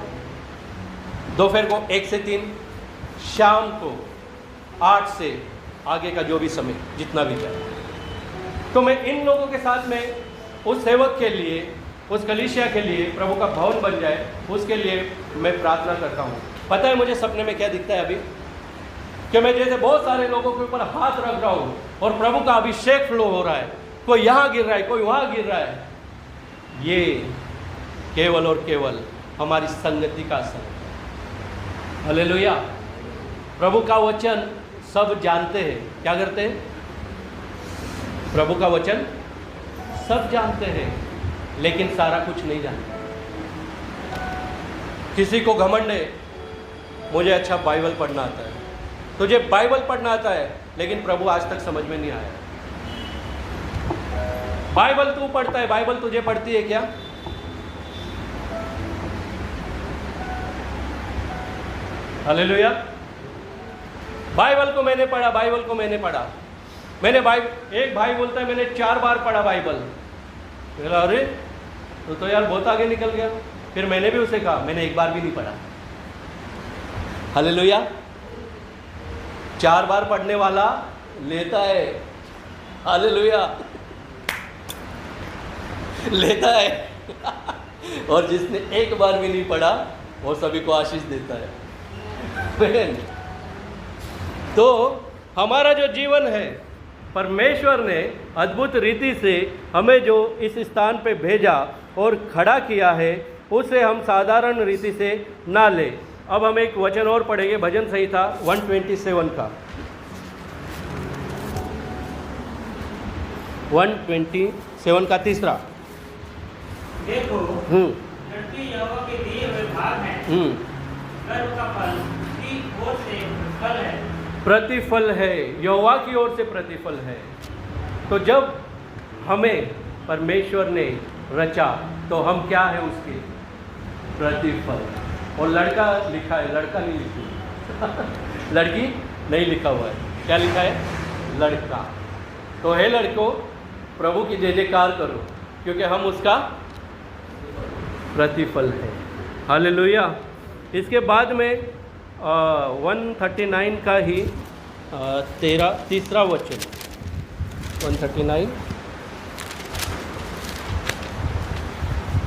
दोपहर को 1 से 3, शाम को 8 से आगे का जो भी समय जितना भी जाए। तो मैं इन लोगों के साथ में उस सेवक के लिए, उस कलीसिया के लिए प्रभु का भवन बन जाए, उसके लिए मैं प्रार्थना करता हूँ। पता है मुझे सपने में क्या दिखता है? अभी कि मैं जैसे बहुत सारे लोगों के ऊपर हाथ रख रहा हूँ और प्रभु का अभिषेक फ्लो हो रहा है, कोई यहाँ गिर रहा है, कोई वहाँ गिर रहा है, ये केवल और केवल हमारी संगति का असर है। हालेलुया। प्रभु का वचन सब जानते हैं, क्या करते हैं? प्रभु का वचन सब जानते हैं, लेकिन सारा कुछ नहीं जानते। किसी को घमंड है, मुझे अच्छा बाइबल पढ़ना आता है, तुझे बाइबल पढ़ना आता है, लेकिन प्रभु आज तक समझ में नहीं आया। बाइबल तू पढ़ता है, बाइबल तुझे पढ़ती है क्या? हालेलुया। बाइबल को मैंने पढ़ा, बाइबल को मैंने पढ़ा, मैंने बाइबल, एक भाई बोलता है मैंने 4 बार पढ़ा बाइबल। बोला अरे तो यार बहुत आगे निकल गया। फिर मैंने भी उसे कहा मैंने एक बार भी नहीं पढ़ा। हालेलुया। 4 बार पढ़ने वाला लेता है, हालेलुया, लेता है और जिसने एक बार भी नहीं पढ़ा वो सभी को आशीष देता है। तो हमारा जो जीवन है, परमेश्वर ने अद्भुत रीति से हमें जो इस स्थान पे भेजा और खड़ा किया है, उसे हम साधारण रीति से ना ले। अब हम एक वचन और पढ़ेंगे, भजन संहिता 127 का, 127 का 3रा। देखो लड़की यहोवा के दिए हुए भाग हैं, गर्भ का फल की ओर से फल है, प्रतिफल है, यहोवा की ओर से प्रतिफल है। तो जब हमें परमेश्वर ने रचा तो हम क्या है? उसके प्रतिफल। और लड़का लिखा है, लड़का नहीं लिखा लड़की नहीं लिखा हुआ है, क्या लिखा है? लड़का। तो हे लड़कों, प्रभु की जय जयकार करो, क्योंकि हम उसका प्रतिफल है। हालेलुया। इसके बाद में 139 का ही 3रा वचन, 139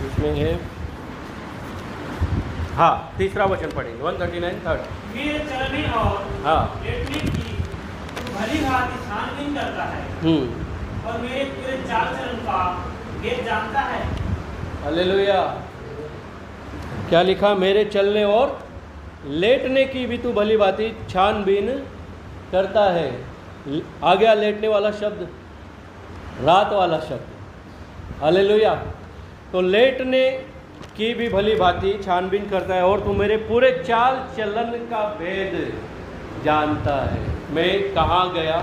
इसमें है, हाँ 3रा वचन पढ़ेंगे, 139 3rd। मेरे चलने और हाँ लेटने की भली भांति छानबीन करता है और मेरे पूरे चाल चलन का भेद जानता है। हालेलुया। क्या लिखा? मेरे चलने और लेटने की भी तू भली भांति छानबीन करता है। आ गया लेटने वाला शब्द, रात वाला शब्द। हालेलुया। तो लेटने की भी भली भांति छानबीन करता है और तू मेरे पूरे चाल चलन का भेद जानता है। मैं कहाँ गया,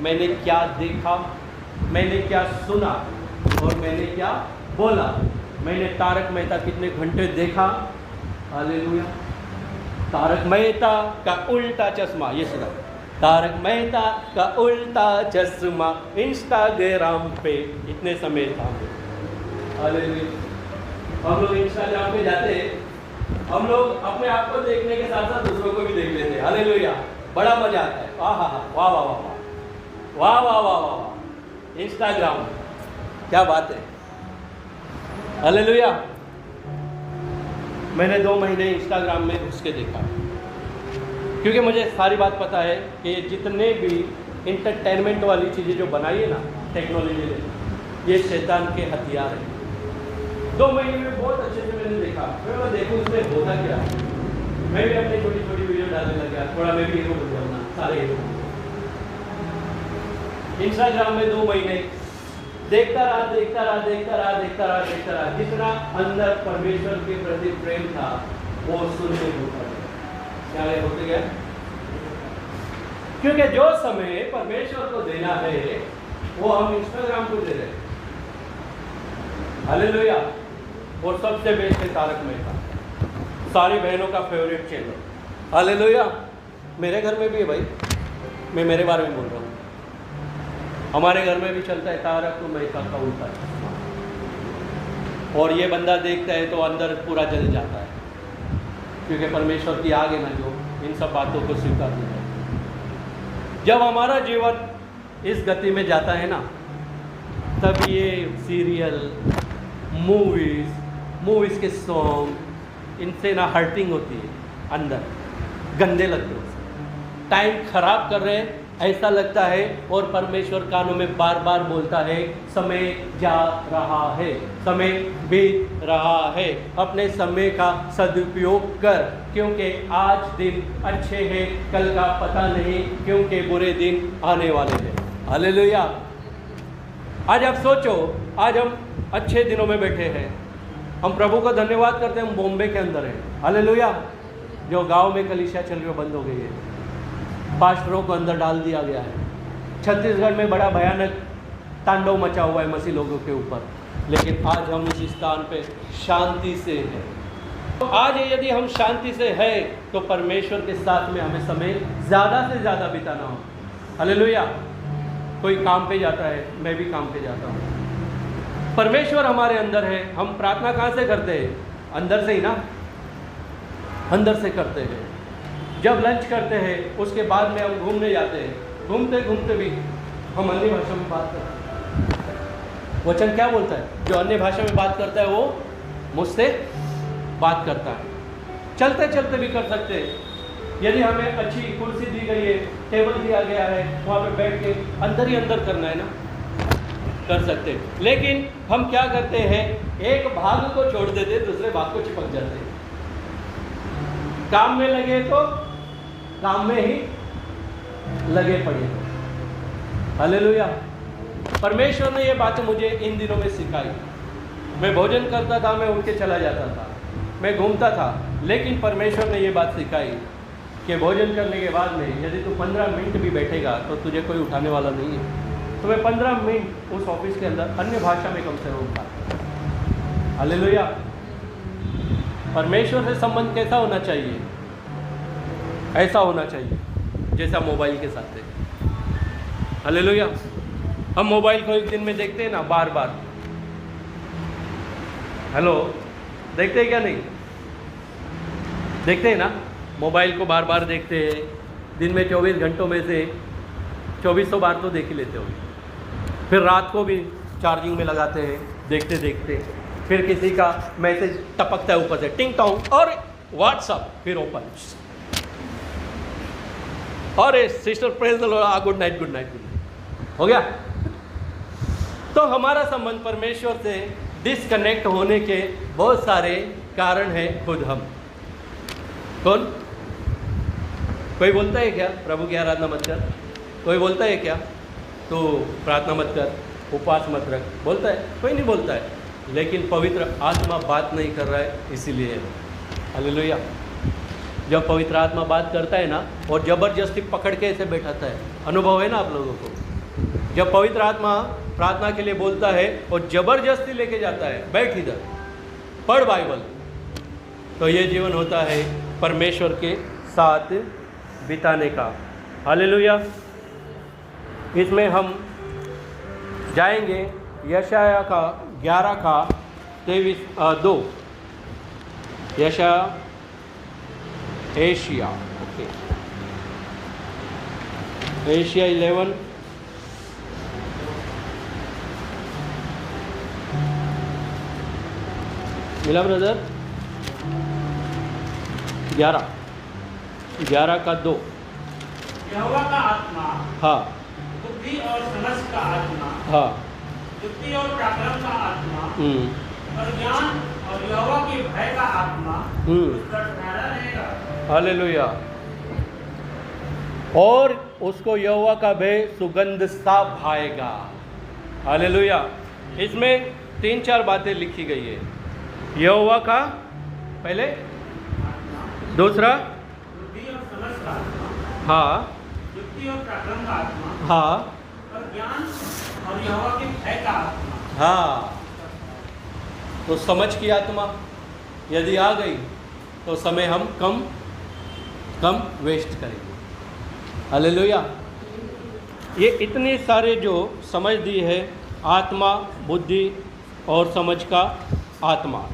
मैंने क्या देखा, मैंने क्या सुना और मैंने क्या बोला। मैंने तारक मेहता कितने घंटे देखा। हालेलुया। तारक मेहता का उल्टा चश्मा, ये सुना, तारक मेहता का उल्टा चश्मा इंस्टाग्राम पे इतने समय था। हालेलुया। हम लोग इंस्टाग्राम पे जाते, हम लोग अपने आप को देखने के साथ साथ दूसरों को भी देख लेते हैं। हालेलुया। बड़ा मजा आता है। वाह वाह वाह वाह वाह वाह वाह वाह वाह। इंस्टाग्राम, क्या बात है। हालेलुया। मैंने 2 महीने इंस्टाग्राम में घुस के देखा, क्योंकि मुझे सारी बात पता है कि जितने भी इंटरटेनमेंट वाली चीज़ें जो बनाई है ना टेक्नोलॉजी ने, ये शैतान के हथियार हैं। 2 महीने में बहुत अच्छे से मैंने देखा। मैं देखूँ उसमें होता क्या। मैं भी अपनी छोटी छोटी वीडियो डालने लग गया, थोड़ा मैं भी हीरो बन जाऊँ ना, सारे हीरो। इंस्टाग्राम में 2 महीने देखता रहा, देखता रहा, देखता रहा, देखता रहा, देखता रहा। जितना अंदर परमेश्वर के प्रति प्रेम था वो सुनने होता गया, क्या होते गया। क्योंकि जो समय परमेश्वर को देना है वो हम इंस्टाग्राम को दे रहे हैं। हालेलुया। और सबसे बेस्ट है तारक मेहता, सारी बहनों का फेवरेट चैनल। हालेलुया। मेरे घर में भी है भाई, मैं मेरे बारे में बोल रहा हूँ। हमारे घर में भी चलता है तारक मेहता का उल्टा चश्मा। और ये बंदा देखता है तो अंदर पूरा जल जाता है, क्योंकि परमेश्वर की आग है ना जो इन सब बातों को स्वीकार नहीं है। जब हमारा जीवन इस गति में जाता है ना, तब ये सीरियल, मूवीज़ के सॉन्ग, इनसे ना हर्टिंग होती है, अंदर गंदे लगते हैं, टाइम खराब कर रहे हैं ऐसा लगता है, और परमेश्वर कानों में बार बार बोलता है समय जा रहा है, समय बीत रहा है, अपने समय का सदुपयोग कर, क्योंकि आज दिन अच्छे हैं, कल का पता नहीं, क्योंकि बुरे दिन आने वाले हैं। हालेलुया। आज आप सोचो, आज हम अच्छे दिनों में बैठे हैं, हम प्रभु का धन्यवाद करते हैं, हम बॉम्बे के अंदर हैं। हालेलुया। जो गांव में कलीसिया चल रही है बंद हो गई है, पास्टरों को अंदर डाल दिया गया है। छत्तीसगढ़ में बड़ा भयानक तांडव मचा हुआ है मसीह लोगों के ऊपर, लेकिन आज हम इस स्थान पे शांति से हैं। तो आज यदि हम शांति से हैं तो परमेश्वर के साथ में हमें समय ज़्यादा से ज़्यादा बिताना हो। हालेलुया। कोई काम पे जाता है, मैं भी काम पे जाता हूँ, परमेश्वर हमारे अंदर है। हम प्रार्थना कहाँ से करते हैं? अंदर से ही ना, अंदर से करते हैं। जब लंच करते हैं उसके बाद में हम घूमने जाते हैं, घूमते घूमते भी हम अन्य भाषा में बात करते हैं। वचन क्या बोलता है? जो अन्य भाषा में बात करता है वो मुझसे बात करता है। चलते चलते भी कर सकते हैं। यदि हमें अच्छी कुर्सी दी गई है, टेबल दिया गया है, वहाँ पे बैठ के अंदर ही अंदर करना है ना, कर सकते हैं। लेकिन हम क्या करते हैं? एक भाग को छोड़ देते, दूसरे भाग को चिपक जाते हैं। काम में लगे तो काम में ही लगे पड़े। हालेलुया। परमेश्वर ने ये बातें मुझे इन दिनों में सिखाई। मैं भोजन करता था, मैं उठ के चला जाता था, मैं घूमता था, लेकिन परमेश्वर ने ये बात सिखाई कि भोजन करने के बाद में यदि तू 15 मिनट भी बैठेगा तो तुझे कोई उठाने वाला नहीं है। तो मैं 15 मिनट उस ऑफिस के अंदर अन्य भाषा में कम से कम बात। हालेलुया। परमेश्वर से संबंध कैसा होना चाहिए? ऐसा होना चाहिए जैसा मोबाइल के साथ है। हालेलुया। हम मोबाइल को एक दिन में देखते हैं ना, बार बार। हेलो, देखते हैं क्या? नहीं देखते हैं ना, मोबाइल को बार बार देखते हैं। दिन में 24 घंटों में से 2400 बार तो देख ही लेते हो। फिर रात को भी चार्जिंग में लगाते हैं, देखते देखते। फिर किसी का मैसेज टपकता है ऊपर से, टिंग टोंग, और व्हाट्सअप, फिर ओपन, और sister praise the Lord, good night good night good night, हो गया। तो हमारा संबंध परमेश्वर से डिस्कनेक्ट होने के बहुत सारे कारण हैं, खुद हम। कौन? कोई बोलता है क्या प्रभु की आराधना मत कर? कोई बोलता है क्या तो प्रार्थना मत कर, उपवास मत रख? बोलता है? कोई नहीं बोलता है। लेकिन पवित्र आत्मा बात नहीं कर रहा है, इसीलिए। हालेलुया। जब पवित्र आत्मा बात करता है ना, और ज़बरदस्ती पकड़ के ऐसे बैठाता है, अनुभव है ना आप लोगों को? जब पवित्र आत्मा प्रार्थना के लिए बोलता है और ज़बरदस्ती लेके जाता है, बैठ इधर, पढ़ बाइबल, तो ये जीवन होता है परमेश्वर के साथ बिताने का। हालेलुया। इसमें हम जाएंगे यशाया का 11 का 23-2। यशाया, एशिया, ओके, एशिया 11 मिला ब्रदर? 11 का 2। यहोवा का आत्मा, हाँ, बुद्धि और समझ का आत्मा, हाँ, युक्ति और पराक्रम का आत्मा, और ज्ञान और यहोवा के भय का आत्मा उस पर ठहरा रहेगा। हालेलुया। और उसको यहोवा का भय सुगंध सा भाएगा। हालेलुया। इसमें 3-4 बातें लिखी गई है। यहोवा का पहले, दूसरा बुद्धि और समझ का आत्मा, हाँ, युक्ति और पराक्रम का आत्मा, हाँ, और ज्ञान और यहोवा के भय का आत्मा। हाँ। तो समझ की आत्मा यदि आ गई तो समय हम कम वेस्ट करेंगे। हालेलुया। ये इतने सारे जो समझ दी है, आत्मा, बुद्धि और समझ का आत्मा।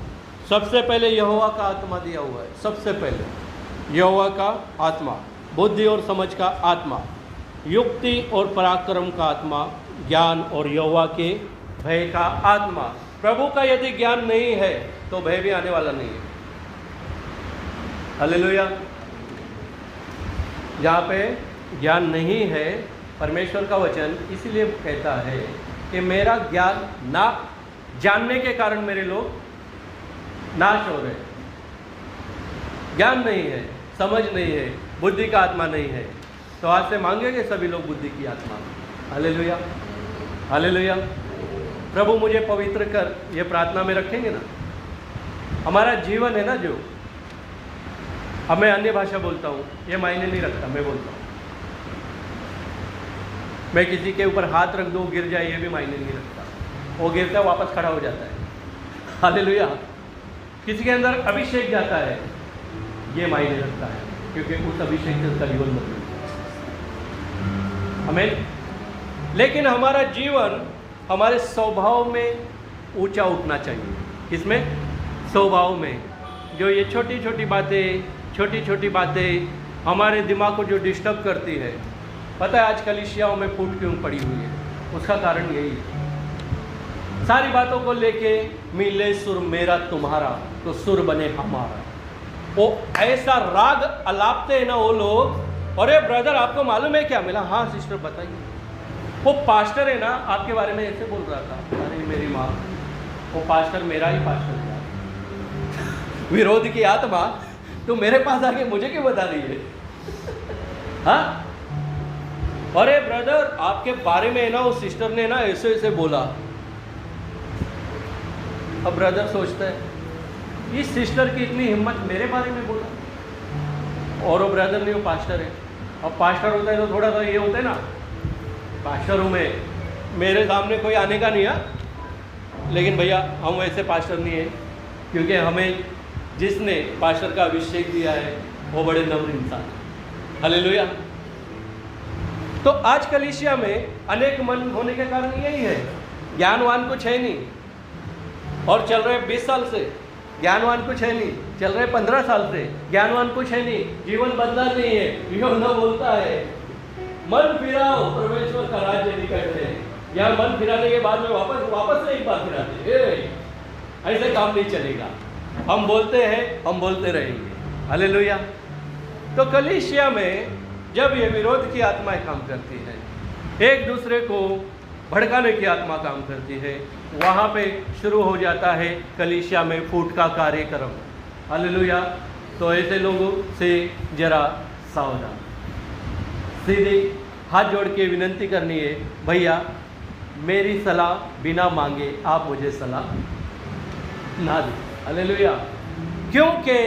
सबसे पहले यहोवा का आत्मा दिया हुआ है। सबसे पहले यहोवा का आत्मा, बुद्धि और समझ का आत्मा, युक्ति और पराक्रम का आत्मा, ज्ञान और यहोवा के भय का आत्मा। प्रभु का यदि ज्ञान नहीं है तो भय भी आने वाला नहीं है। हालेलुया। जहाँ पे ज्ञान नहीं है परमेश्वर का वचन इसीलिए कहता है कि मेरा ज्ञान ना जानने के कारण मेरे लोग नाश हो रहे हैं। ज्ञान नहीं है, समझ नहीं है, बुद्धि का आत्मा नहीं है। तो आज से मांगेंगे सभी लोग बुद्धि की आत्मा। Hallelujah, hallelujah. प्रभु मुझे पवित्र कर, ये प्रार्थना में रखेंगे ना। हमारा जीवन है ना, जो अब मैं अन्य भाषा बोलता हूँ ये मायने नहीं रखता, मैं बोलता हूँ। मैं किसी के ऊपर हाथ रख दूँ गिर जाए ये भी मायने नहीं रखता, वो गिरता वापस खड़ा हो जाता है। हालेलुया। किसी के अंदर अभिषेक जाता है ये मायने रखता है, क्योंकि उस अभिषेक से उसका जीवन बदलता है। हमें लेकिन हमारा जीवन हमारे स्वभाव में ऊंचा उठना चाहिए। किसमें? स्वभाव में। जो ये छोटी छोटी बातें हमारे दिमाग को जो डिस्टर्ब करती है, पता है आज कलीसियाओं में फूट क्यों पड़ी हुई है? उसका कारण यही है। सारी बातों को लेके मिले सुर मेरा तुम्हारा तो सुर बने हमारा, वो ऐसा राग अलापते हैं ना वो लोग। अरे ब्रदर आपको मालूम है क्या मिला? हाँ सिस्टर बताइए। वो पास्टर है ना आपके बारे में ऐसे बोल रहा था। अरे मेरी माँ, वो पास्टर मेरा ही पास्टर था। विरोध की आत्मा तो मेरे पास आके मुझे क्यों बता रही है? हाँ, अरे ब्रदर आपके बारे में ना वो सिस्टर ने ना ऐसे ऐसे बोला। अब ब्रदर सोचता है इस सिस्टर की इतनी हिम्मत मेरे बारे में बोला, और वो ब्रदर नहीं, वो पास्टर है। अब पास्टर होता है तो थोड़ा सा ये होता है ना, पास्टर हूँ मैं, मेरे सामने कोई आने का नहीं है। लेकिन भैया हम वैसे पास्टर नहीं है, क्योंकि हमें जिसने पास्टर का अभिषेक दिया है वो बड़े नम्र इंसान है। हालेलुया। तो आज कलीसिया में अनेक मन होने के कारण यही है, ज्ञानवान कुछ है नहीं, और चल रहे 20 साल से ज्ञानवान कुछ है नहीं, चल रहे 15 साल से ज्ञानवान कुछ है नहीं, जीवन बदला नहीं है। यूहन्ना बोलता है मन फिराओ परमेश्वर का राज्य निकट है, या मन फिराने के बाद में वापस से एक बार फिराते। ऐसे काम नहीं चलेगा। हम बोलते हैं, हम बोलते रहेंगे। हालेलुया। तो कलीसिया में जब ये विरोध की आत्माएं काम करती है, एक दूसरे को भड़काने की आत्मा काम करती है, वहाँ पे शुरू हो जाता है कलीसिया में फूट का कार्यक्रम। हालेलुया। तो ऐसे लोगों से जरा सावधान। सीधे हाथ जोड़ के विनती करनी है, भैया मेरी सलाह बिना मांगे आप मुझे सलाह ना दें। हालेलुया। क्योंकि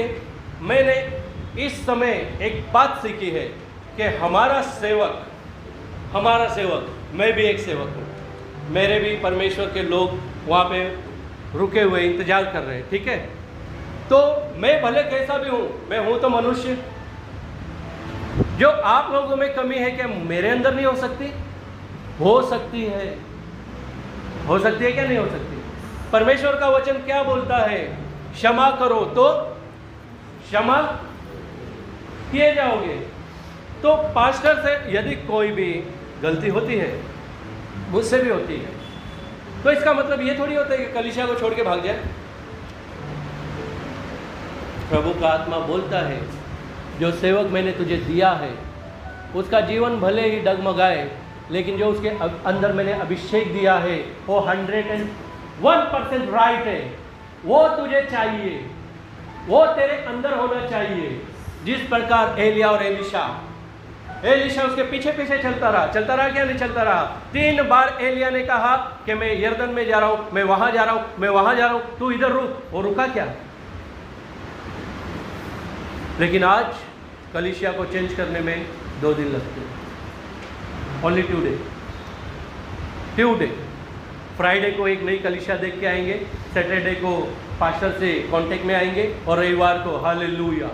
मैंने इस समय एक बात सीखी है कि हमारा सेवक, मैं भी एक सेवक हूँ, मेरे भी परमेश्वर के लोग वहाँ पे रुके हुए इंतजार कर रहे हैं। ठीक है, तो मैं भले कैसा भी हूँ, मैं हूँ तो मनुष्य। जो आप लोगों में कमी है क्या मेरे अंदर नहीं हो सकती? हो सकती है। हो सकती है क्या नहीं हो सकती? परमेश्वर का वचन क्या बोलता है? क्षमा करो तो क्षमा किए जाओगे। तो पास्टर से यदि कोई भी गलती होती है, मुझसे भी होती है, तो इसका मतलब ये थोड़ी होता है कि कलीसिया को छोड़ के भाग जाए। प्रभु का आत्मा बोलता है जो सेवक मैंने तुझे दिया है उसका जीवन भले ही डगमगाए, लेकिन जो उसके अंदर मैंने अभिषेक दिया है वो 101% राइट है। वो तुझे चाहिए, वो तेरे अंदर होना चाहिए। जिस प्रकार एलिया और एलिशा उसके पीछे पीछे चलता रहा क्या नहीं चलता रहा। 3 बार एलिया ने कहा कि मैं यरदन में जा रहा हूँ, मैं वहां जा रहा हूँ, तू इधर रुक। वो रुका क्या? लेकिन आज कलीसिया को चेंज करने में 2 दिन लगते हैं। Only 2 day. फ्राइडे को एक नई कलीसिया देख के आएंगे, सैटरडे को पास्टर से कांटेक्ट में आएंगे, और रविवार को हालेलुया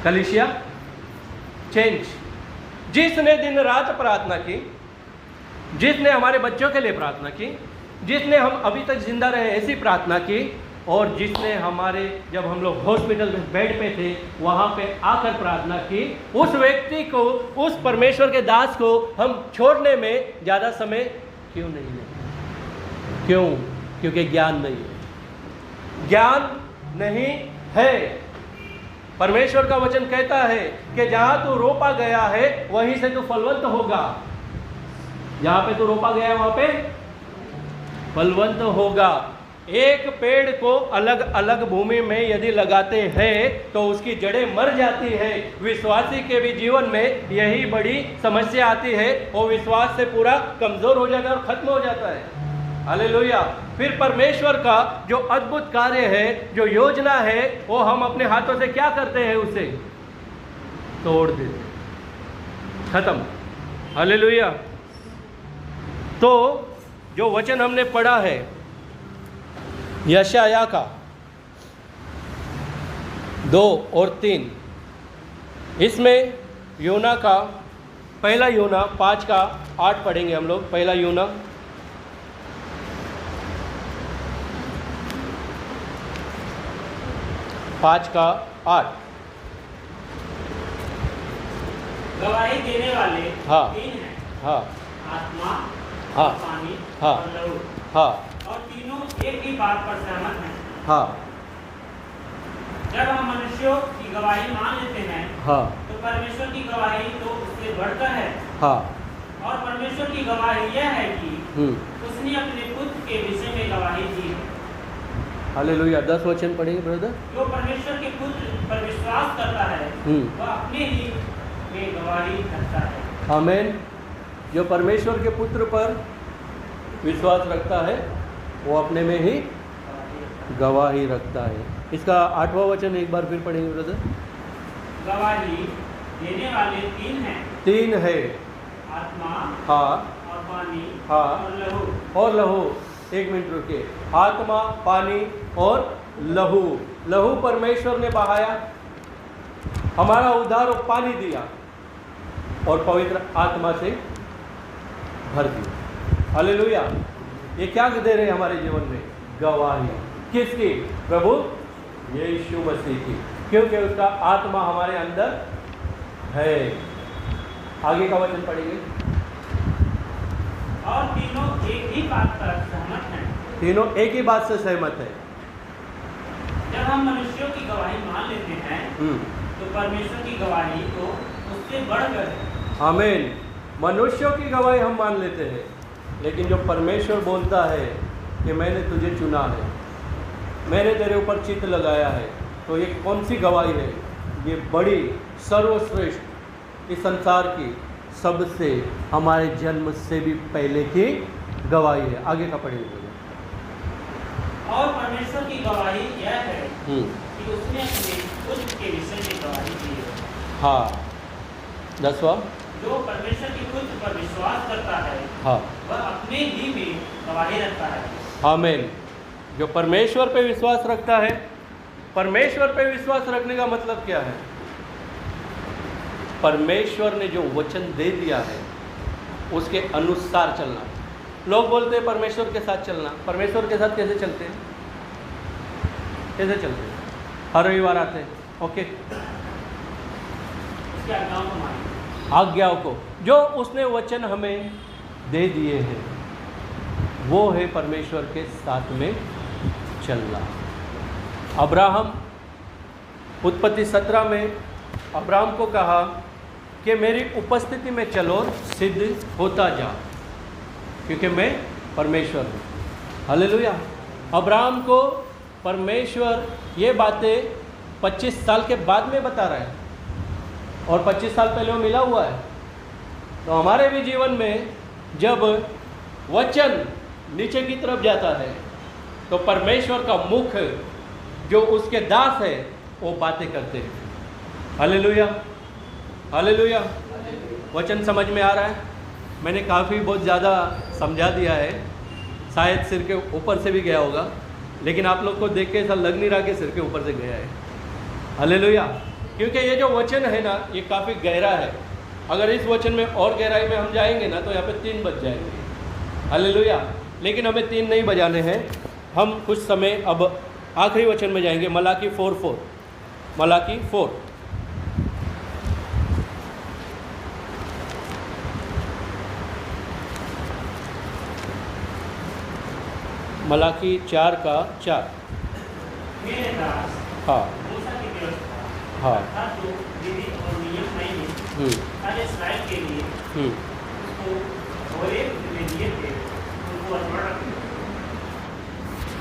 कलीसिया चेंज। जिसने दिन रात प्रार्थना की, जिसने हमारे बच्चों के लिए प्रार्थना की, जिसने हम अभी तक जिंदा रहे ऐसी प्रार्थना की, और जिसने हमारे जब हम लोग हॉस्पिटल में बेड पे थे वहाँ पे आकर प्रार्थना की, उस व्यक्ति को, उस परमेश्वर के दास को हम छोड़ने में ज़्यादा समय क्यों नहीं लेते? क्यों? क्योंकि ज्ञान नहीं है। ज्ञान नहीं है। परमेश्वर का वचन कहता है कि जहाँ तू रोपा गया है वहीं से तू फलवंत होगा। जहाँ पे तू रोपा गया है वहाँ पे फलवंत होगा। एक पेड़ को अलग अलग भूमि में यदि लगाते हैं तो उसकी जड़ें मर जाती है। विश्वासी के भी जीवन में यही बड़ी समस्या आती है, वो विश्वास से पूरा कमजोर हो जाता है और खत्म हो जाता है। हालेलुया। फिर परमेश्वर का जो अद्भुत कार्य है, जो योजना है, वो हम अपने हाथों से क्या करते हैं, उसे तोड़ देते, खत्म। हालेलुया। तो जो वचन हमने पढ़ा है यशाया का 2 और 3, इसमें योना का पहला योना 5 का 8 पढ़ेंगे हम लोग। पहला योना 5 का 8। गवाही देने वाले हाँ 3 हैं। हाँ आत्मा, हाँ पानी हाँ और लहू। हाँ और तीनों एक ही बात पर सहमत हैं। हाँ जब हम मनुष्यों की गवाही मान लेते हैं हाँ तो परमेश्वर की गवाही तो उससे बढ़कर है। हाँ और परमेश्वर की गवाही यह है कि उसने अपने पुत्र के विषय में गवाही दी है। हालेलुया। 10 वचन पढ़ेंगे ब्रदर। जो परमेश्वर के पुत्र पर विश्वास करता है वह अपने ही में गवाही रखता है। आमीन। जो परमेश्वर के पुत्र पर विश्वास रखता है वो अपने में ही गवाही रखता है। इसका 8वां वचन एक बार फिर पढ़ेंगे ब्रदर। गवाही देने वाले 3 हैं। 3 है। आत्मा हाँ और पानी हाँ और लहू। और लहू। 1 मिनट रुके। आत्मा, पानी और लहू। लहू परमेश्वर ने बहाया, हमारा उद्धार और पानी दिया और पवित्र आत्मा से भर दिया। हालेलुया। ये क्या दे रहे हमारे जीवन में? गवाही। किसकी? प्रभु यीशु मसीह की, क्योंकि उसका आत्मा हमारे अंदर है। आगे का वचन पढ़ेंगे। और तीनों एक ही बात पर सहमत हैं। तीनों एक ही बात से सहमत है। जब हम मनुष्यों की गवाही मान लेते हैं तो परमेश्वर की गवाही तो उससे बढ़कर है। आमीन। मनुष्यों की गवाही हम मान लेते हैं, लेकिन जो परमेश्वर बोलता है कि मैंने तुझे चुना है, मैंने तेरे ऊपर चित्त लगाया है, तो ये कौन सी गवाही है? ये बड़ी सर्वश्रेष्ठ इस संसार की सबसे हमारे जन्म से भी पहले की गवाही है। आगे का पढ़ेंगे। और परमेश्वर की गवाही यह है कि उसने अपने पुत्र के विषय में गवाही दी है। हाँ 10वां। जो परमेश्वर के पुत्र पर विश्वास करता है हाँ वह अपने ही में गवाही रखता है। आमीन। जो परमेश्वर पे विश्वास रखता है, परमेश्वर पे विश्वास रखने का मतलब क्या है? परमेश्वर ने जो वचन दे दिया है उसके अनुसार चलना। लोग बोलते हैं परमेश्वर के साथ चलना। परमेश्वर के साथ कैसे चलते हैं? कैसे चलते हैं? हर रविवार आते हैं, ओके, उसकी आज्ञाओं को मानिए। आज्ञाओं को जो उसने वचन हमें दे दिए हैं, वो है परमेश्वर के साथ में चलना। अब्राहम, उत्पत्ति 17 में अब्राहम को कहा कि मेरी उपस्थिति में चलो, सिद्ध होता जा, क्योंकि मैं परमेश्वर हूँ। हालेलुया। अब्राहम को परमेश्वर ये बातें 25 साल के बाद में बता रहा है और 25 साल पहले वो मिला हुआ है। तो हमारे भी जीवन में जब वचन नीचे की तरफ जाता है तो परमेश्वर का मुख जो उसके दास है वो बातें करते हैं। Hallelujah, hallelujah. वचन समझ में आ रहा है? मैंने काफ़ी बहुत ज़्यादा समझा दिया है, शायद सिर के ऊपर से भी गया होगा, लेकिन आप लोग को देख के ऐसा लग नहीं रहा कि सिर के ऊपर से गया है। हालेलुया। क्योंकि ये जो वचन है ना, ये काफ़ी गहरा है। अगर इस वचन में और गहराई में हम जाएंगे ना तो यहाँ पे 3 बज जाएंगे। हालेलुया। लेकिन हमें 3 नहीं बजाने हैं। हम कुछ समय अब आखिरी वचन में जाएंगे, मलाकी 4:4। मलाकी 4। मलाकी 4 का 4। मेरे दास हाँ मूसा की व्यवस्था हाँ। अर्थात जो विधि और नियम नहीं है हर इस्राएल के लिए उसको और एक में दिए थे उनको स्मरण रखना।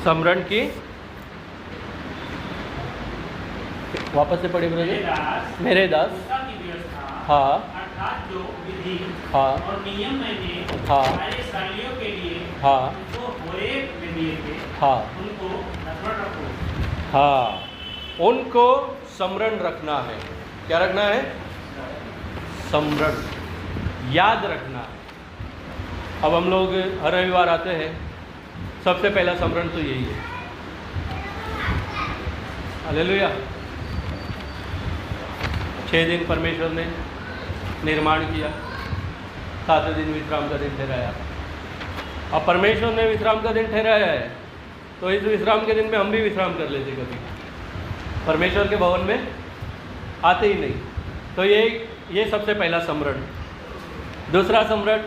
स्मरण की वापस से पढ़े मेरे दास मूसा की व्यवस्था, हाँ अर्थात जो विधि हाँ और नियम मैंने हाँ सारे इस्राएलियों के लिए हाँ उनको होरेब में दिए थे हाँ उनको स्मरण रखो। हाँ, उनको स्मरण रखना है। क्या रखना है? स्मरण, याद रखना है। अब हम लोग हर रविवार आते हैं, सबसे पहला स्मरण तो यही है। हालेलुया। 6 दिन परमेश्वर ने निर्माण किया, 7वें दिन विश्राम का दिन ठहराया। अब परमेश्वर ने विश्राम का दिन ठहराया है, तो इस विश्राम के दिन में हम भी विश्राम कर लेते कभी, परमेश्वर के भवन में आते ही नहीं। तो ये सबसे पहला स्मरण। दूसरा स्मरण,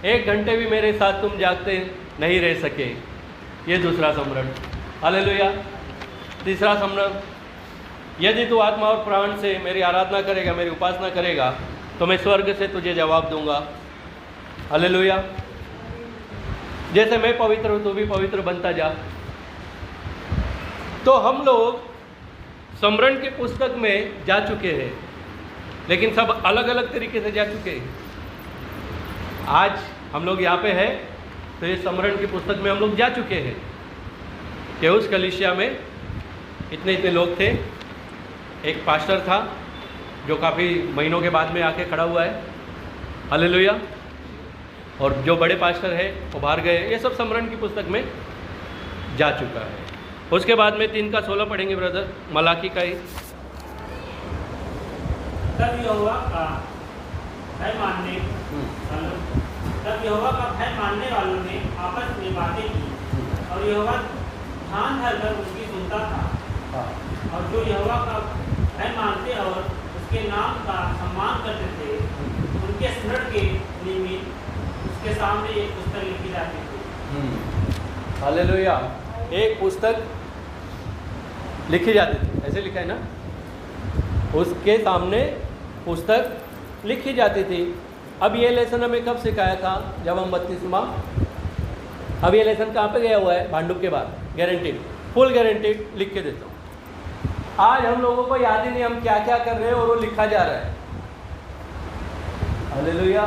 1 घंटे भी मेरे साथ तुम जागते नहीं रह सके, ये दूसरा स्मरण। हालेलुया। तीसरा स्मरण, यदि तू आत्मा और प्राण से मेरी आराधना करेगा, मेरी उपासना करेगा, तो मैं स्वर्ग से तुझे जवाब दूंगा। हालेलुया। जैसे मैं पवित्र हूँ तू भी पवित्र बनता जा। तो हम लोग स्मरण की पुस्तक में जा चुके हैं, लेकिन सब अलग अलग तरीके से जा चुके हैं। आज हम लोग यहाँ पे हैं, तो ये स्मरण की पुस्तक में हम लोग जा चुके हैं कि उस कलीसिया में इतने लोग थे। एक पास्टर था जो काफ़ी महीनों के बाद में आके खड़ा हुआ है। हालेलुया। और जो बड़े पास्टर है वो बाहर गए। ये सब स्मरण की पुस्तक में जा चुका है। उसके बाद में 3:16 पढ़ेंगे ब्रदर, मलाकी का ही। तब यहोवा का भय मानने वालों ने आपस में बातें की, और यहोवा ध्यान धरकर उसकी सुनता था। और जो यहोवा का भय मानते और उसके नाम का सम्मान करते थे, उनके स्मरण के निमित्त उसके सामने एक पुस्तक लिखी जाती थी। हालेलुया। एक पुस्तक लिखी जाती थी, ऐसे लिखा है ना, उसके सामने पुस्तक लिखी जाती थी। अब ये लेसन हमें कब सिखाया था? जब हम 32वां, अब ये लेसन कहाँ पे गया हुआ है? भांडुप के बाद। गारंटीड, फुल गारंटीड लिख के देता हूँ। आज हम लोगों को याद ही नहीं हम क्या क्या कर रहे हैं, और वो लिखा जा रहा है। हालेलुया।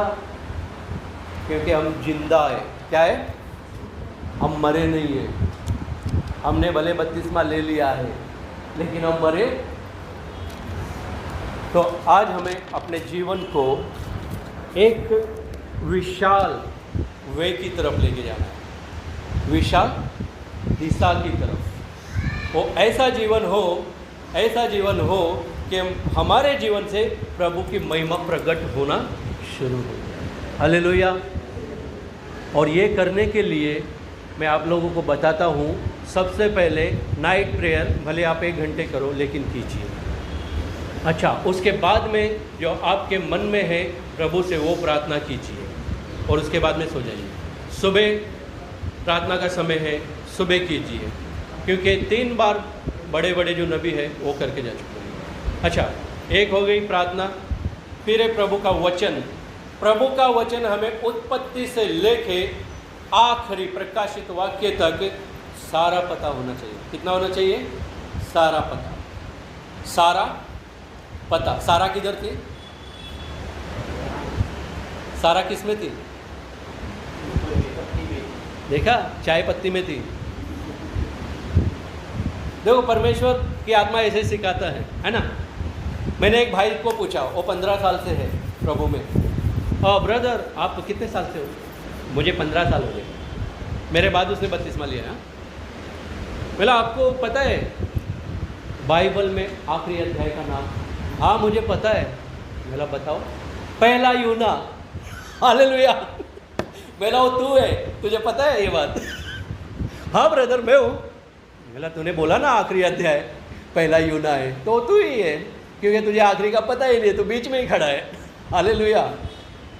क्योंकि हम जिंदा है। क्या है? हम मरे नहीं है। हमने भले 32वां ले लिया है, लेकिन हम मरे। तो आज हमें अपने जीवन को एक विशाल वे की तरफ लेके जाना है, विशाल दिशा की तरफ। वो ऐसा जीवन हो कि हमारे जीवन से प्रभु की महिमा प्रकट होना शुरू हो जाए। हालेलुया। और ये करने के लिए मैं आप लोगों को बताता हूँ, सबसे पहले नाइट प्रेयर भले आप 1 घंटे करो, लेकिन कीजिए। अच्छा, उसके बाद में जो आपके मन में है प्रभु से वो प्रार्थना कीजिए, और उसके बाद में सो जाइए। सुबह प्रार्थना का समय है, सुबह कीजिए, क्योंकि 3 बार बड़े बड़े जो नबी है वो करके जा चुके हैं। अच्छा, एक हो गई प्रार्थना, फिर है प्रभु का वचन। प्रभु का वचन हमें उत्पत्ति से लेके आखिरी प्रकाशित वाक्य तक सारा पता होना चाहिए। कितना होना चाहिए? सारा पता। सारा पता। सारा किधर थी? सारा किस में थी? देखा, चाय पत्ती में थी। देखो, परमेश्वर की आत्मा ऐसे सिखाता है ना। मैंने एक भाई को पूछा, वो 15 साल से है प्रभु में। ब्रदर आप कितने साल से हो? मुझे 15 साल हो गए। मेरे बाद उसने 32वां लिया ना। बोला आपको पता है बाइबल में आखिरी अध्याय का नाम? हाँ मुझे पता है। बोला बताओ। पहला यूना। हालेलुया। बोला वो तू है, तुझे पता है ये बात? हाँ ब्रदर मैं हूँ। बोला तूने बोला ना आखिरी अध्याय पहला यूना है, तो तू ही है, क्योंकि तुझे आखिरी का पता ही नहीं, तो बीच में ही खड़ा है। हालेलुया।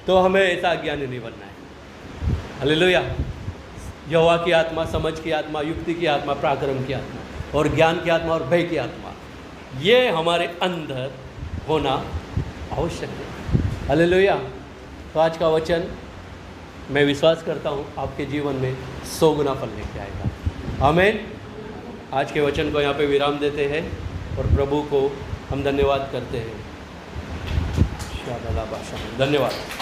तो हमें ऐसा अज्ञानी नहीं बनना है। हालेलुया। यहोवा की आत्मा, समझ की आत्मा, युक्ति की आत्मा, पराक्रम की आत्मा, और ज्ञान की आत्मा, और भय की आत्मा, ये हमारे अंदर होना आवश्यक है। हालेलुया। तो आज का वचन मैं विश्वास करता हूँ आपके जीवन में 100 गुना फल लेके आएगा। आमीन। आज के वचन को यहाँ पे विराम देते हैं और प्रभु को हम धन्यवाद करते हैं। धन्यवाद।